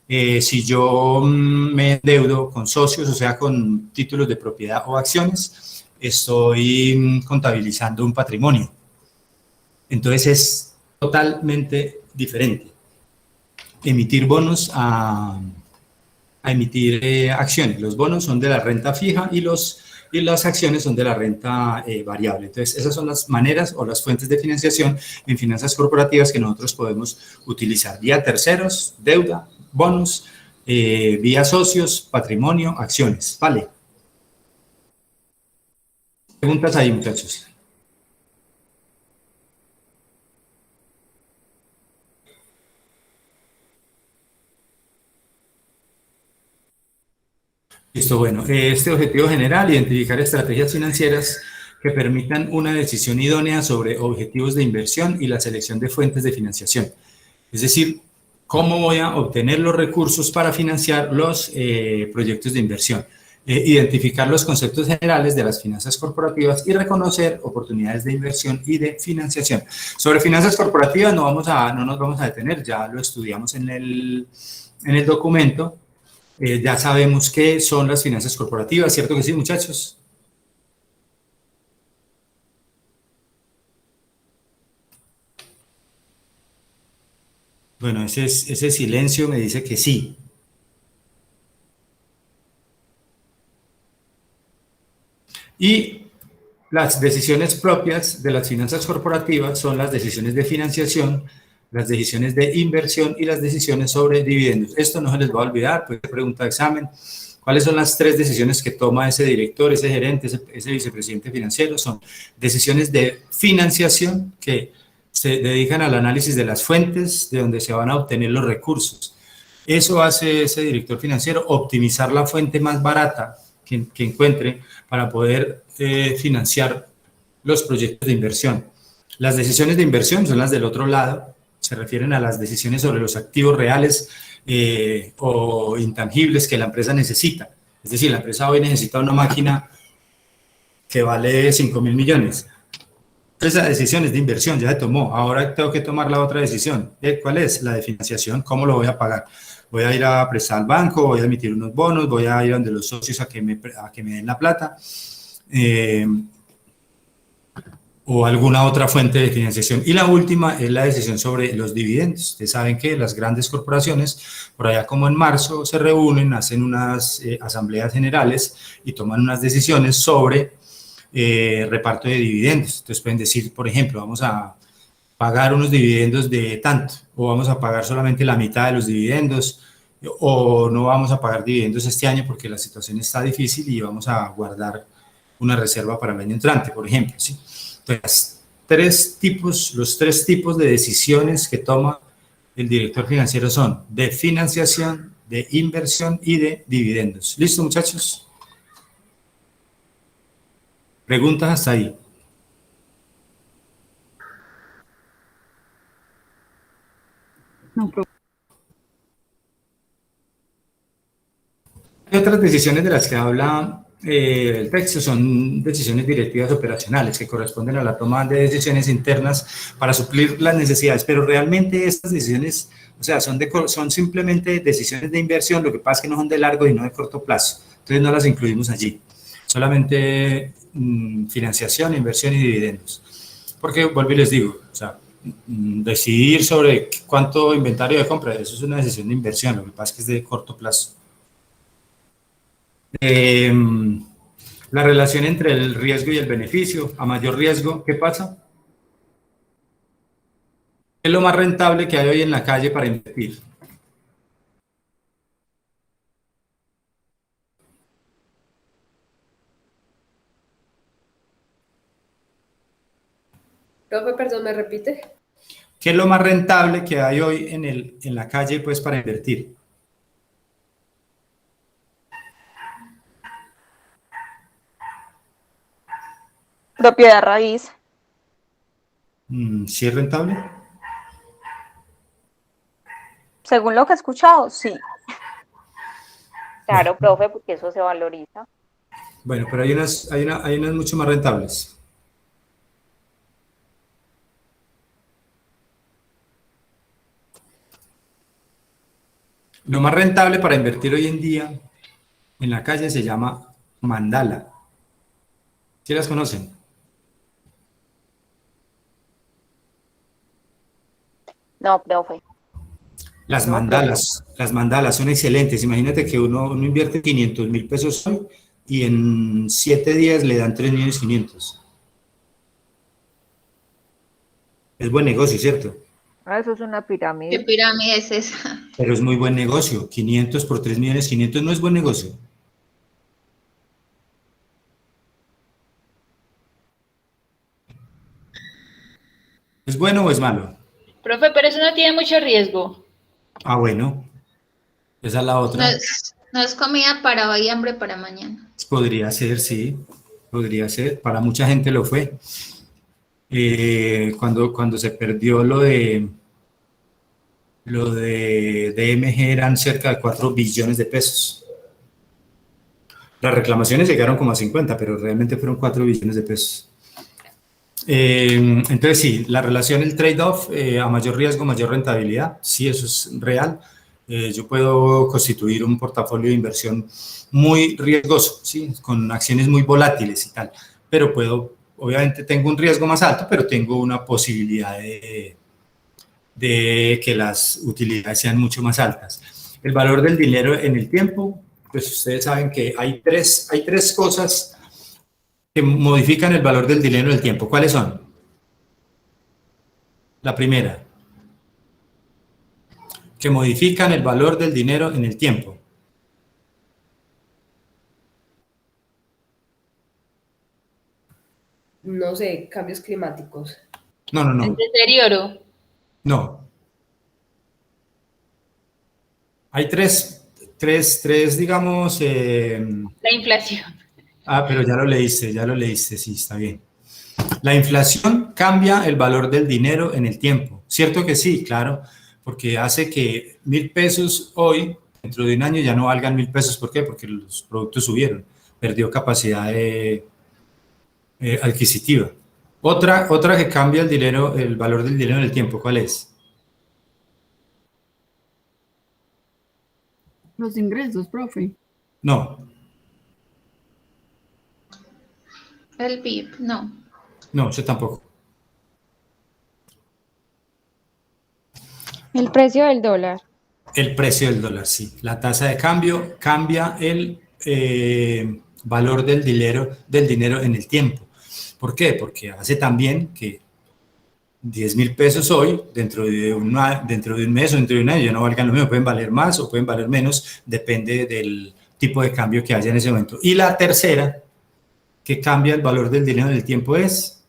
Si yo me endeudo con socios, o sea, con títulos de propiedad o acciones, estoy contabilizando un patrimonio. Entonces es totalmente diferente emitir bonos a emitir acciones. Los bonos son de la renta fija y las acciones son de la renta variable. Entonces, esas son las maneras o las fuentes de financiación en finanzas corporativas que nosotros podemos utilizar. Vía terceros, deuda, bonos, vía socios, patrimonio, acciones. Vale. Preguntas ahí, muchachos. Listo, bueno, este objetivo general, identificar estrategias financieras que permitan una decisión idónea sobre objetivos de inversión y la selección de fuentes de financiación. Es decir, cómo voy a obtener los recursos para financiar los proyectos de inversión. Identificar los conceptos generales de las finanzas corporativas y reconocer oportunidades de inversión y de financiación. Sobre finanzas corporativas no nos vamos a detener, ya lo estudiamos en el documento. Ya sabemos qué son las finanzas corporativas, ¿cierto que sí, muchachos? Bueno, ese silencio me dice que sí. Y las decisiones propias de las finanzas corporativas son las decisiones de financiación, las decisiones de inversión y las decisiones sobre dividendos. Esto no se les va a olvidar, pues pregunta de examen. ¿Cuáles son las 3 decisiones que toma ese director, ese gerente, ese vicepresidente financiero? Son decisiones de financiación que se dedican al análisis de las fuentes de donde se van a obtener los recursos. Eso hace ese director financiero, optimizar la fuente más barata que encuentre para poder financiar los proyectos de inversión. Las decisiones de inversión son las del otro lado, se refieren a las decisiones sobre los activos reales o intangibles que la empresa necesita. Es decir, la empresa hoy necesita una máquina que vale 5.000 millones. Esa decisión es de inversión, ya se tomó. Ahora tengo que tomar la otra decisión. ¿Cuál es? La de financiación. ¿Cómo lo voy a pagar? Voy a ir a prestar al banco, voy a emitir unos bonos, voy a ir donde los socios a que me den la plata. O alguna otra fuente de financiación. Y la última es la decisión sobre los dividendos. Ustedes saben que las grandes corporaciones, por allá como en marzo, se reúnen, hacen unas asambleas generales y toman unas decisiones sobre reparto de dividendos. Entonces pueden decir, por ejemplo, vamos a pagar unos dividendos de tanto, o vamos a pagar solamente la mitad de los dividendos, o no vamos a pagar dividendos este año porque la situación está difícil y vamos a guardar una reserva para el año entrante, por ejemplo, ¿sí? Entonces, los 3 tipos de decisiones que toma el director financiero son de financiación, de inversión y de dividendos. ¿Listo, muchachos? ¿Preguntas hasta ahí? No, Hay otras decisiones de las que habla el texto, son decisiones directivas operacionales que corresponden a la toma de decisiones internas para suplir las necesidades, pero realmente estas decisiones, o sea, son simplemente decisiones de inversión, lo que pasa es que no son de largo y no de corto plazo, entonces no las incluimos allí, solamente financiación, inversión y dividendos, porque vuelvo y les digo, o sea, decidir sobre cuánto inventario de compra, eso es una decisión de inversión, lo que pasa es que es de corto plazo. La relación entre el riesgo y el beneficio. A mayor riesgo, ¿qué pasa? ¿Qué es lo más rentable que hay hoy en la calle para invertir? Profe, perdón, ¿me repite? ¿Qué es lo más rentable que hay hoy en la calle pues, para invertir? Propiedad raíz. ¿Sí es rentable? Según lo que he escuchado, sí. Claro, profe, porque eso se valoriza. Bueno, pero hay unas mucho más rentables. Lo más rentable para invertir hoy en día en la calle se llama mandala. ¿Sí las conocen? No, profe. Las mandalas son excelentes. Imagínate que uno invierte 500.000 pesos hoy y en 7 días le dan 3.500.000. Es buen negocio, ¿cierto? Eso es una pirámide. ¿Qué pirámide es esa? Pero es muy buen negocio. 500 por 3.500.000 no es buen negocio. ¿Es bueno o es malo? Profe, pero eso no tiene mucho riesgo. Ah, bueno. Esa es la otra. No es comida para hoy, hambre para mañana. Podría ser, sí. Podría ser. Para mucha gente lo fue. Cuando se perdió lo de DMG eran cerca de 4 billones de pesos. Las reclamaciones llegaron como a 50, pero realmente fueron 4 billones de pesos. Entonces sí, la relación, el trade-off, a mayor riesgo, mayor rentabilidad, sí, eso es real. Yo puedo constituir un portafolio de inversión muy riesgoso, ¿sí? Con acciones muy volátiles y tal, pero obviamente tengo un riesgo más alto, pero tengo una posibilidad de que las utilidades sean mucho más altas. El valor del dinero en el tiempo, pues ustedes saben que hay tres cosas que modifican el valor del dinero en el tiempo. ¿Cuáles son? La primera, que modifican el valor del dinero en el tiempo. No sé, cambios climáticos. No. ¿El deterioro? No. Hay tres, digamos... La inflación. Pero ya lo leíste, sí, está bien. La inflación cambia el valor del dinero en el tiempo. ¿Cierto que sí? Claro, porque hace que 1.000 pesos hoy, dentro de un año, ya no valgan 1.000 pesos. ¿Por qué? Porque los productos subieron, perdió capacidad adquisitiva. Otra que cambia el valor del dinero en el tiempo, ¿cuál es? Los ingresos, profe. No. El PIB, no. No, yo tampoco. El precio del dólar. El precio del dólar, sí. La tasa de cambio cambia el valor del dinero en el tiempo. ¿Por qué? Porque hace también que 10.000 pesos hoy, dentro de un mes o dentro de un año, ya no valgan lo mismo, pueden valer más o pueden valer menos, depende del tipo de cambio que haya en ese momento. Y la tercera, que cambia el valor del dinero en el tiempo, es...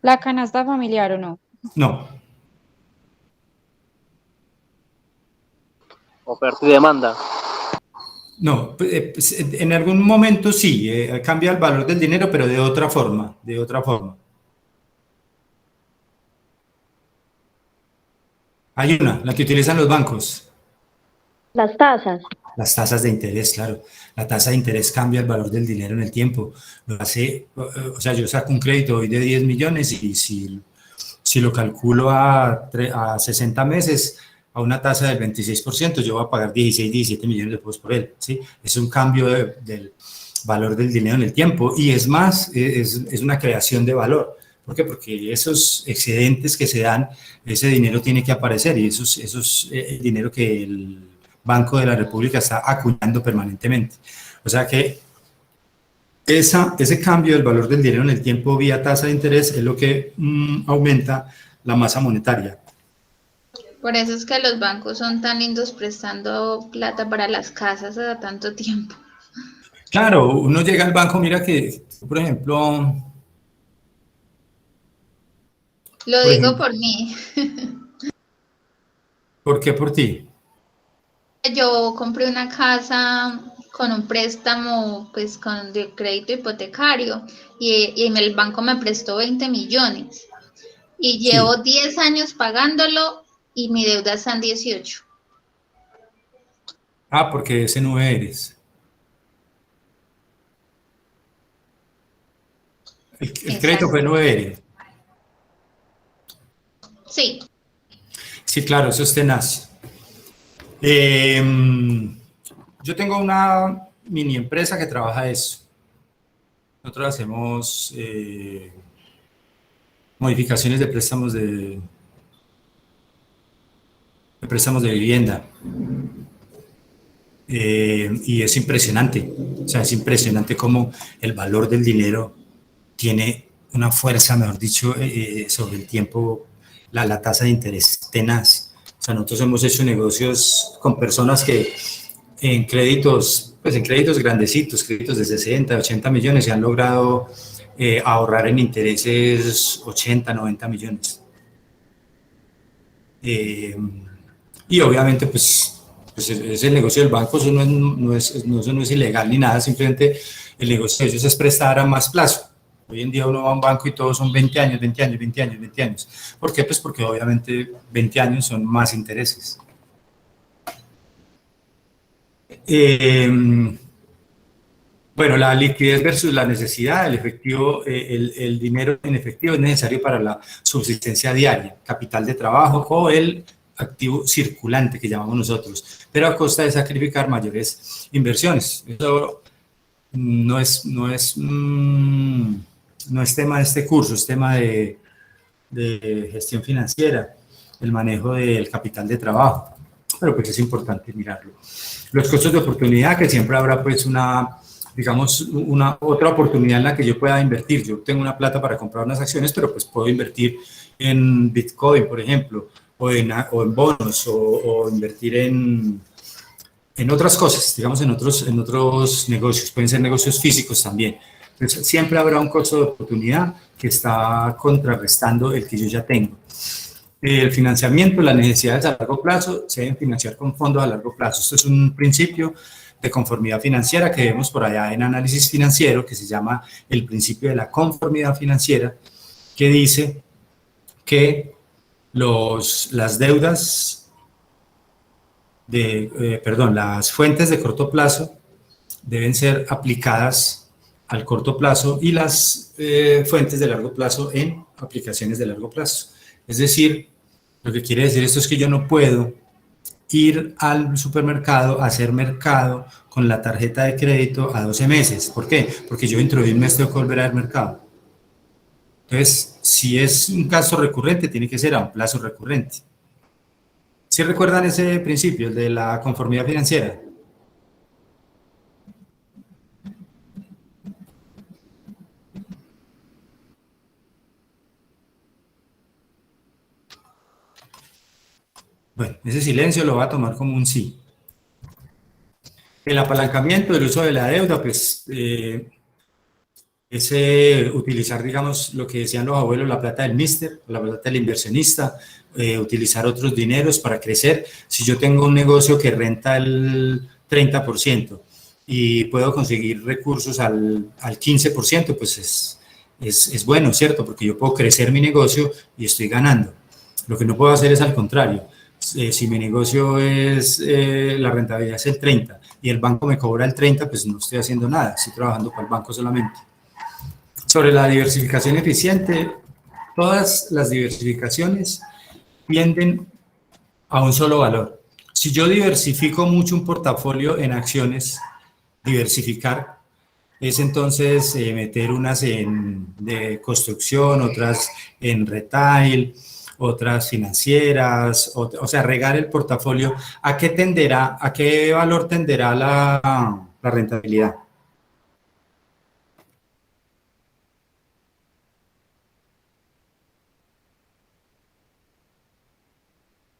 ¿La canasta familiar o no? No. Oferta y demanda. No, en algún momento sí, cambia el valor del dinero, pero de otra forma, Hay una, la que utilizan los bancos. Las tasas. Las tasas de interés, claro. La tasa de interés cambia el valor del dinero en el tiempo. O sea, yo saco un crédito hoy de 10 millones y si lo calculo a 60 meses, a una tasa del 26%, yo voy a pagar 16, 17 millones de pesos por él, ¿sí? Es un cambio del valor del dinero en el tiempo y es más, es una creación de valor. ¿Por qué? Porque esos excedentes que se dan, ese dinero tiene que aparecer y eso es el dinero que el Banco de la República está acuñando permanentemente. O sea que ese cambio del valor del dinero en el tiempo vía tasa de interés es lo que aumenta la masa monetaria. Por eso es que los bancos son tan lindos prestando plata para las casas a tanto tiempo. Claro, uno llega al banco, mira que, por ejemplo... Lo digo por mí. ¿Por qué por ti? Yo compré una casa con un préstamo, pues de crédito hipotecario, y el banco me prestó 20 millones. Y llevo 10 años pagándolo y mi deuda está en 18. Ah, porque ese no eres. El crédito fue 9 Sí. Sí, claro, eso es tenaz. Yo tengo una mini empresa que trabaja eso. Nosotros hacemos modificaciones de préstamos de vivienda. Y es impresionante. O sea, es impresionante cómo el valor del dinero tiene una fuerza, mejor dicho, sobre el tiempo, la tasa de interés tenaz. O sea, nosotros hemos hecho negocios con personas que en créditos grandecitos, créditos de 60, 80 millones, se han logrado ahorrar en intereses 80, 90 millones. Y obviamente, pues es el negocio del banco, eso no es ilegal ni nada, simplemente el negocio de ellos es prestar a más plazo. Hoy en día uno va a un banco y todos son 20 años, 20 años, 20 años, 20 años. ¿Por qué? Pues porque obviamente 20 años son más intereses. Bueno, la liquidez versus la necesidad, el efectivo, el dinero en efectivo es necesario para la subsistencia diaria, capital de trabajo o el activo circulante que llamamos nosotros, pero a costa de sacrificar mayores inversiones. Eso no es tema de este curso, es tema de gestión financiera, el manejo del capital de trabajo, pero pues es importante mirarlo. Los costos de oportunidad, que siempre habrá pues una otra oportunidad en la que yo pueda invertir. Yo tengo una plata para comprar unas acciones, pero pues puedo invertir en Bitcoin, por ejemplo, o en bonos, o invertir en otras cosas, digamos en otros negocios, pueden ser negocios físicos también. Entonces, siempre habrá un costo de oportunidad que está contrarrestando el que yo ya tengo. El financiamiento, las necesidades a largo plazo se deben financiar con fondos a largo plazo. Esto es un principio de conformidad financiera que vemos por allá en análisis financiero, que se llama el principio de la conformidad financiera, que dice que las deudas las fuentes de corto plazo deben ser aplicadas al corto plazo y las fuentes de largo plazo en aplicaciones de largo plazo. Es decir, lo que quiere decir esto es que yo no puedo ir al supermercado a hacer mercado con la tarjeta de crédito a 12 meses. ¿Por qué? Porque yo dentro de un mes tengo que volver al mercado. Entonces, si es un caso recurrente, tiene que ser a un plazo recurrente. ¿Sí recuerdan ese principio de la conformidad financiera? Bueno, ese silencio lo va a tomar como un sí. El apalancamiento, el uso de la deuda, pues es utilizar, digamos, lo que decían los abuelos, la plata del mister, la plata del inversionista, utilizar otros dineros para crecer. Si yo tengo un negocio que renta el 30% y puedo conseguir recursos al 15%, pues es bueno, ¿cierto? Porque yo puedo crecer mi negocio y estoy ganando. Lo que no puedo hacer es al contrario. Si mi negocio es, la rentabilidad es el 30 y el banco me cobra el 30, pues no estoy haciendo nada, estoy trabajando para el banco solamente. Sobre la diversificación eficiente, todas las diversificaciones tienden a un solo valor. Si yo diversifico mucho un portafolio en acciones, diversificar es entonces meter unas de construcción, otras en retail, otras financieras, o sea, regar el portafolio. ¿A qué valor tenderá la rentabilidad?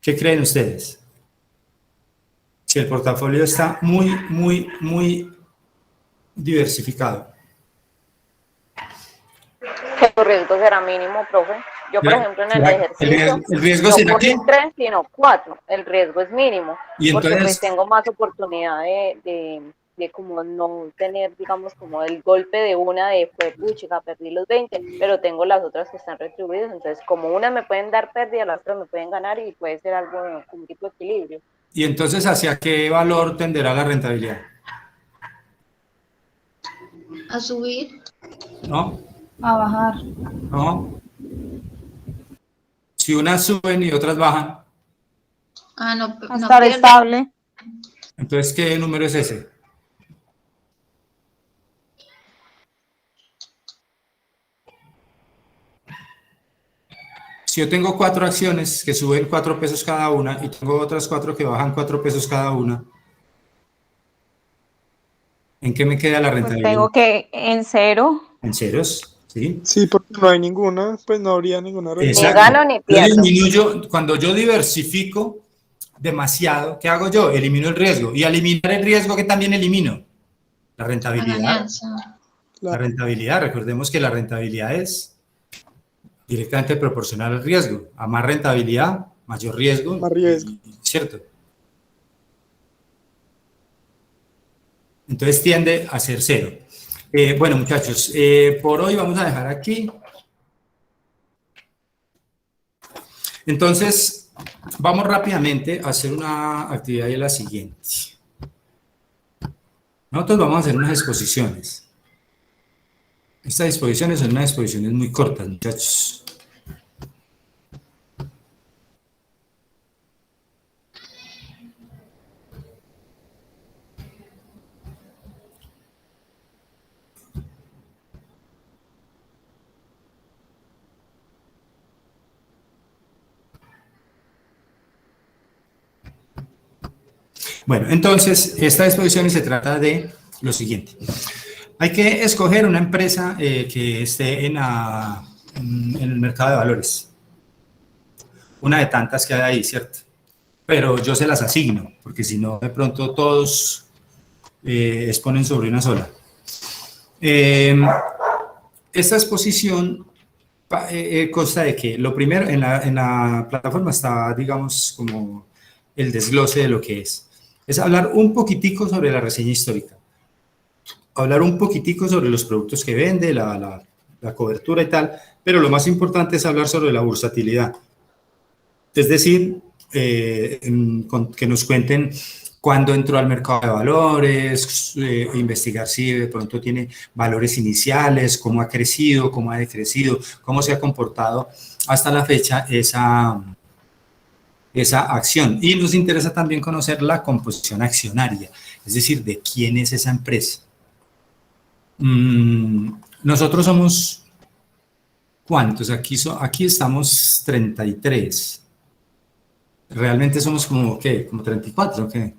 ¿Qué creen ustedes? Si el portafolio está muy diversificado. Que el riesgo será mínimo, profe. Yo, por ejemplo, en el ejercicio, ¿El riesgo no será qué? cogí 3, sino 4. El riesgo es mínimo, Y porque pues entonces, tengo más oportunidad de como no tener, digamos, como el golpe de una de, pues, puchica, perdí los 20, pero tengo las otras que están retribuidas. Entonces, como una me pueden dar pérdida, las otras me pueden ganar y puede ser algo, como un tipo de equilibrio. y entonces, ¿hacia qué valor tenderá la rentabilidad? A subir. ¿No? A bajar. ¿No? Si unas suben y otras bajan, No estar pierde. estable. entonces, ¿qué número es ese? Si yo tengo 4 acciones que suben 4 pesos cada una y tengo otras 4 que bajan 4 pesos cada una, ¿en qué me queda la Pues rentabilidad? tengo que en cero. En ceros, ¿sí? Sí, porque no hay ninguna, pues no habría ninguna Exacto. Ni gano ni Yo pierdo. disminuyo, cuando yo diversifico demasiado, ¿qué hago yo? Elimino el riesgo. Y al eliminar el riesgo, ¿qué también elimino? La La rentabilidad. ganancia. La rentabilidad, recordemos que la rentabilidad es directamente proporcional al riesgo. A más rentabilidad, mayor riesgo. Más riesgo. ¿Cierto? Entonces tiende a ser cero. Bueno, muchachos, por hoy vamos a dejar aquí. Entonces, vamos rápidamente a hacer una actividad y es la siguiente. Nosotros vamos a hacer unas exposiciones. Estas exposiciones son unas exposiciones muy cortas, muchachos. Bueno, entonces, esta exposición se trata de lo siguiente. Hay que escoger una empresa que esté en el mercado de valores. Una de tantas que hay ahí, ¿cierto? Pero yo se las asigno, porque si no, de pronto todos exponen sobre una sola. Esta exposición consta de que, lo primero, en la plataforma está, digamos, como el desglose de lo que es. Es hablar un poquitico sobre la reseña histórica, hablar un poquitico sobre los productos que vende, la cobertura y tal, pero lo más importante es hablar sobre la bursatilidad. Es decir, que nos cuenten cuándo entró al mercado de valores, investigar si de pronto tiene valores iniciales, cómo ha crecido, cómo ha decrecido, cómo se ha comportado hasta la fecha esa acción. Y nos interesa también conocer la composición accionaria, es decir, de quién es esa empresa. Nosotros somos, ¿cuántos? Aquí estamos 33. Realmente somos como, ¿qué? Como 34, ¿qué?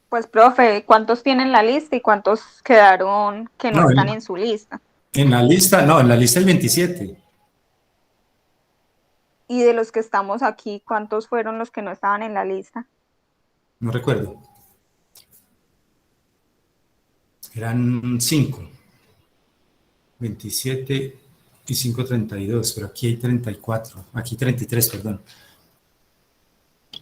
Pues, profe, ¿cuántos tienen la lista y cuántos quedaron que no están en su lista? En la lista, no, en la lista hay 27. Y de los que estamos aquí, ¿cuántos fueron los que no estaban en la lista? No recuerdo. Eran 5. 27 y 5, 32, pero aquí hay 34. Aquí 33, perdón.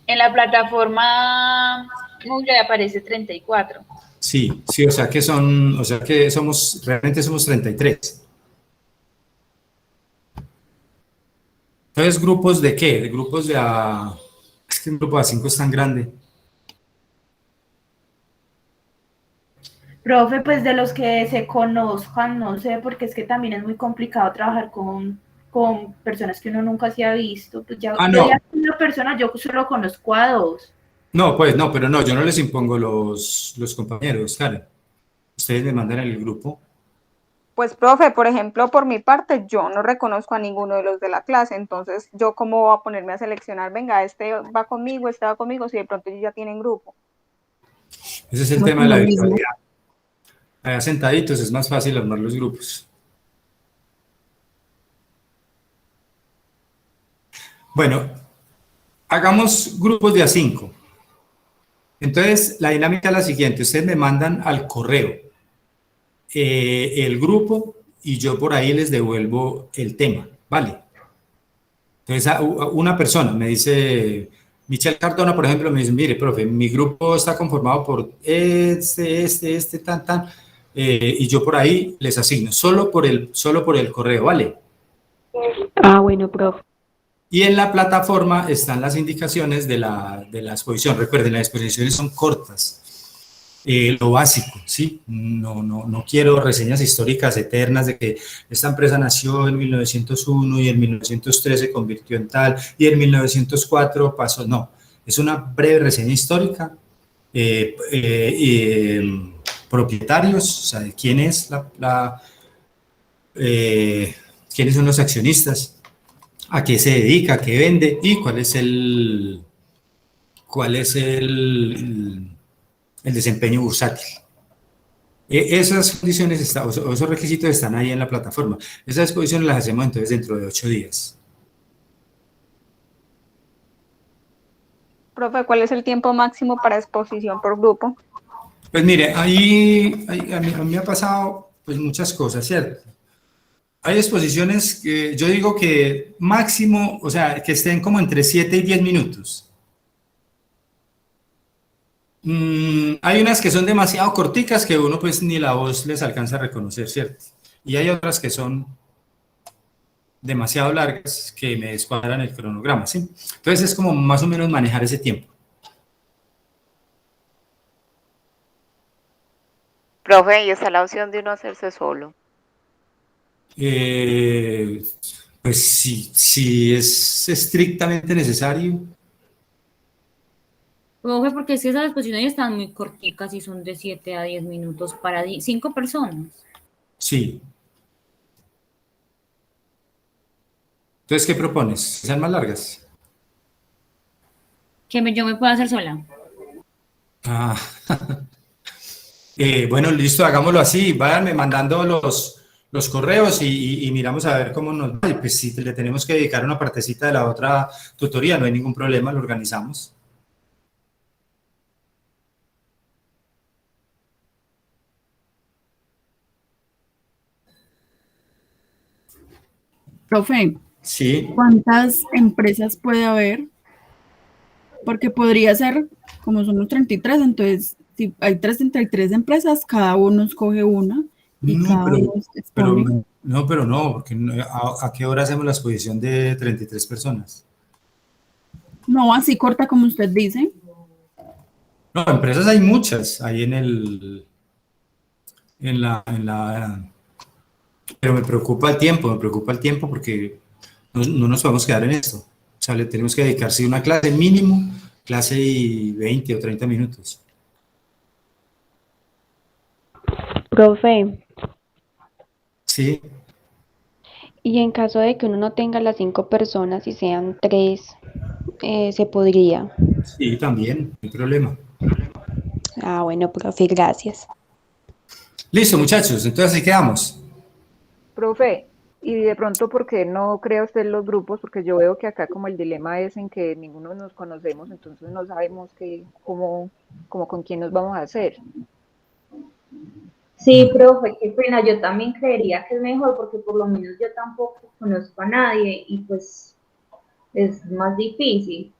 En la plataforma Google aparece 34. Sí, o sea que realmente somos 33. Entonces, ¿grupos de qué? ¿De grupos de A? Es que un grupo de A5 es tan grande. Profe, pues de los que se conozcan, no sé, porque es que también es muy complicado trabajar con personas que uno nunca se ha visto. Pues ya, Ah, yo no. ya una persona, yo solo conozco a 2. No, pues no, pero no, yo no les impongo los compañeros, Karen. Ustedes me mandan en el grupo. Pues, profe, por ejemplo, por mi parte, yo no reconozco a ninguno de los de la clase, entonces, ¿yo cómo voy a ponerme a seleccionar? Venga, este va conmigo, si de pronto ellos ya tienen grupo. Ese es el No tema de con la lo mismo. virtualidad. Allá sentaditos es más fácil armar los grupos. Bueno, hagamos grupos de a 5. Entonces, la dinámica es la siguiente. Ustedes me mandan al correo el grupo y yo por ahí les devuelvo el tema, ¿vale? Entonces, una persona me dice, Michelle Cardona, por ejemplo, me dice, mire, profe, mi grupo está conformado por tan, y yo por ahí les asigno, solo por el correo, ¿vale? Ah, bueno, profe. Y en la plataforma están las indicaciones de la exposición. Recuerden, las exposiciones son cortas. Lo básico, ¿sí? No quiero reseñas históricas eternas de que esta empresa nació en 1901 y en 1903 se convirtió en tal y en 1904 pasó. No, es una breve reseña histórica, propietarios, o sea, de quién es quiénes son los accionistas, a qué se dedica, a qué vende y cuál es el desempeño bursátil. Esas condiciones, o esos requisitos están ahí en la plataforma. Esas exposiciones las hacemos entonces dentro de 8 días. Profe, ¿cuál es el tiempo máximo para exposición por grupo? Pues mire, ahí a mí me ha pasado pues muchas cosas, ¿cierto? Hay exposiciones que yo digo que máximo, o sea, que estén como entre 7 y 10 minutos. Hay unas que son demasiado corticas que uno pues ni la voz les alcanza a reconocer, ¿cierto? Y hay otras que son demasiado largas que me descuadran el cronograma, ¿sí? Entonces es como más o menos manejar ese tiempo. Profe, ¿y está la opción de uno hacerse solo? Pues si es estrictamente necesario. Profe, porque es que esas exposiciones están muy corticas y son de 7 a 10 minutos para 5 personas. Sí. Entonces, ¿qué propones? ¿Que sean más largas? Que yo me pueda hacer sola. Ah. Bueno, listo, hagámoslo así. Váyanme mandando los correos y miramos a ver cómo nos va. Y pues si le tenemos que dedicar una partecita de la otra tutoría, no hay ningún problema, lo organizamos. Profe, Sí. ¿cuántas empresas puede haber? Porque podría ser, como somos 33, entonces si hay 33 empresas, cada uno escoge una y No, cada uno expone. pero no, porque ¿a qué hora hacemos la exposición de 33 personas? No, así corta como usted dice. No, empresas hay muchas, ahí pero me preocupa el tiempo porque no nos podemos quedar en esto. O sea, le tenemos que dedicar, sí, una clase mínimo, clase y 20 o 30 minutos. Profe, Sí, y en caso de que uno no tenga las 5 personas y sean 3, ¿se podría? sí, también, no hay problema. Ah, bueno, profe, gracias. Listo, muchachos, entonces así quedamos. Profe, y de pronto, ¿por qué no crea usted los grupos? Porque yo veo que acá como el dilema es en que ninguno nos conocemos, entonces no sabemos cómo con quién nos vamos a hacer. Sí, profe, qué pena, yo también creería que es mejor porque por lo menos yo tampoco conozco a nadie y pues es más difícil.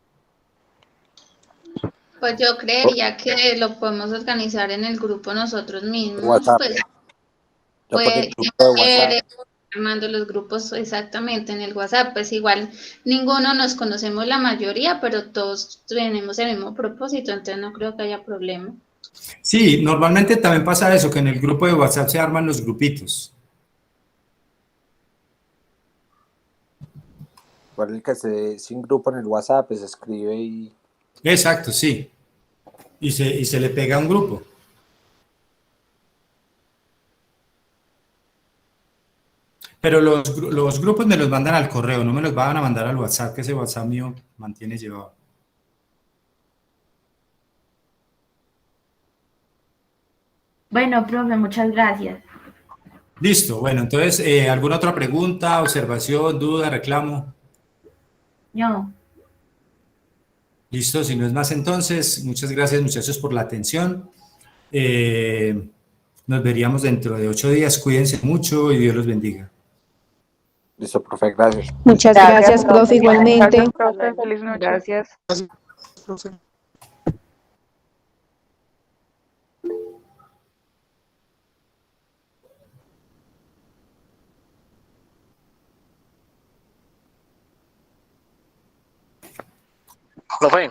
Pues yo creería que lo podemos organizar en el grupo nosotros mismos, WhatsApp. pues Yo por el puede grupo de WhatsApp. armando los grupos exactamente en el WhatsApp, pues igual ninguno nos conocemos la mayoría, pero todos tenemos el mismo propósito, entonces no creo que haya problema. Sí, normalmente también pasa eso, que en el grupo de WhatsApp se arman los grupitos. Por el que se sin grupo en el WhatsApp, pues escribe y... Exacto, sí. Y se le pega a un grupo. Pero los grupos me los mandan al correo, no me los van a mandar al WhatsApp, que ese WhatsApp mío mantiene llevado. Bueno, profe, muchas gracias. Listo, bueno, entonces, ¿alguna otra pregunta, observación, duda, reclamo? No. Listo, si no es más entonces, muchas gracias muchachos por la atención. Nos veríamos dentro de 8 días, cuídense mucho y Dios los bendiga. Listo, profe, gracias. Muchas gracias, profe, igualmente. Gracias, profe. Feliz noche. Gracias. Profe. Profe.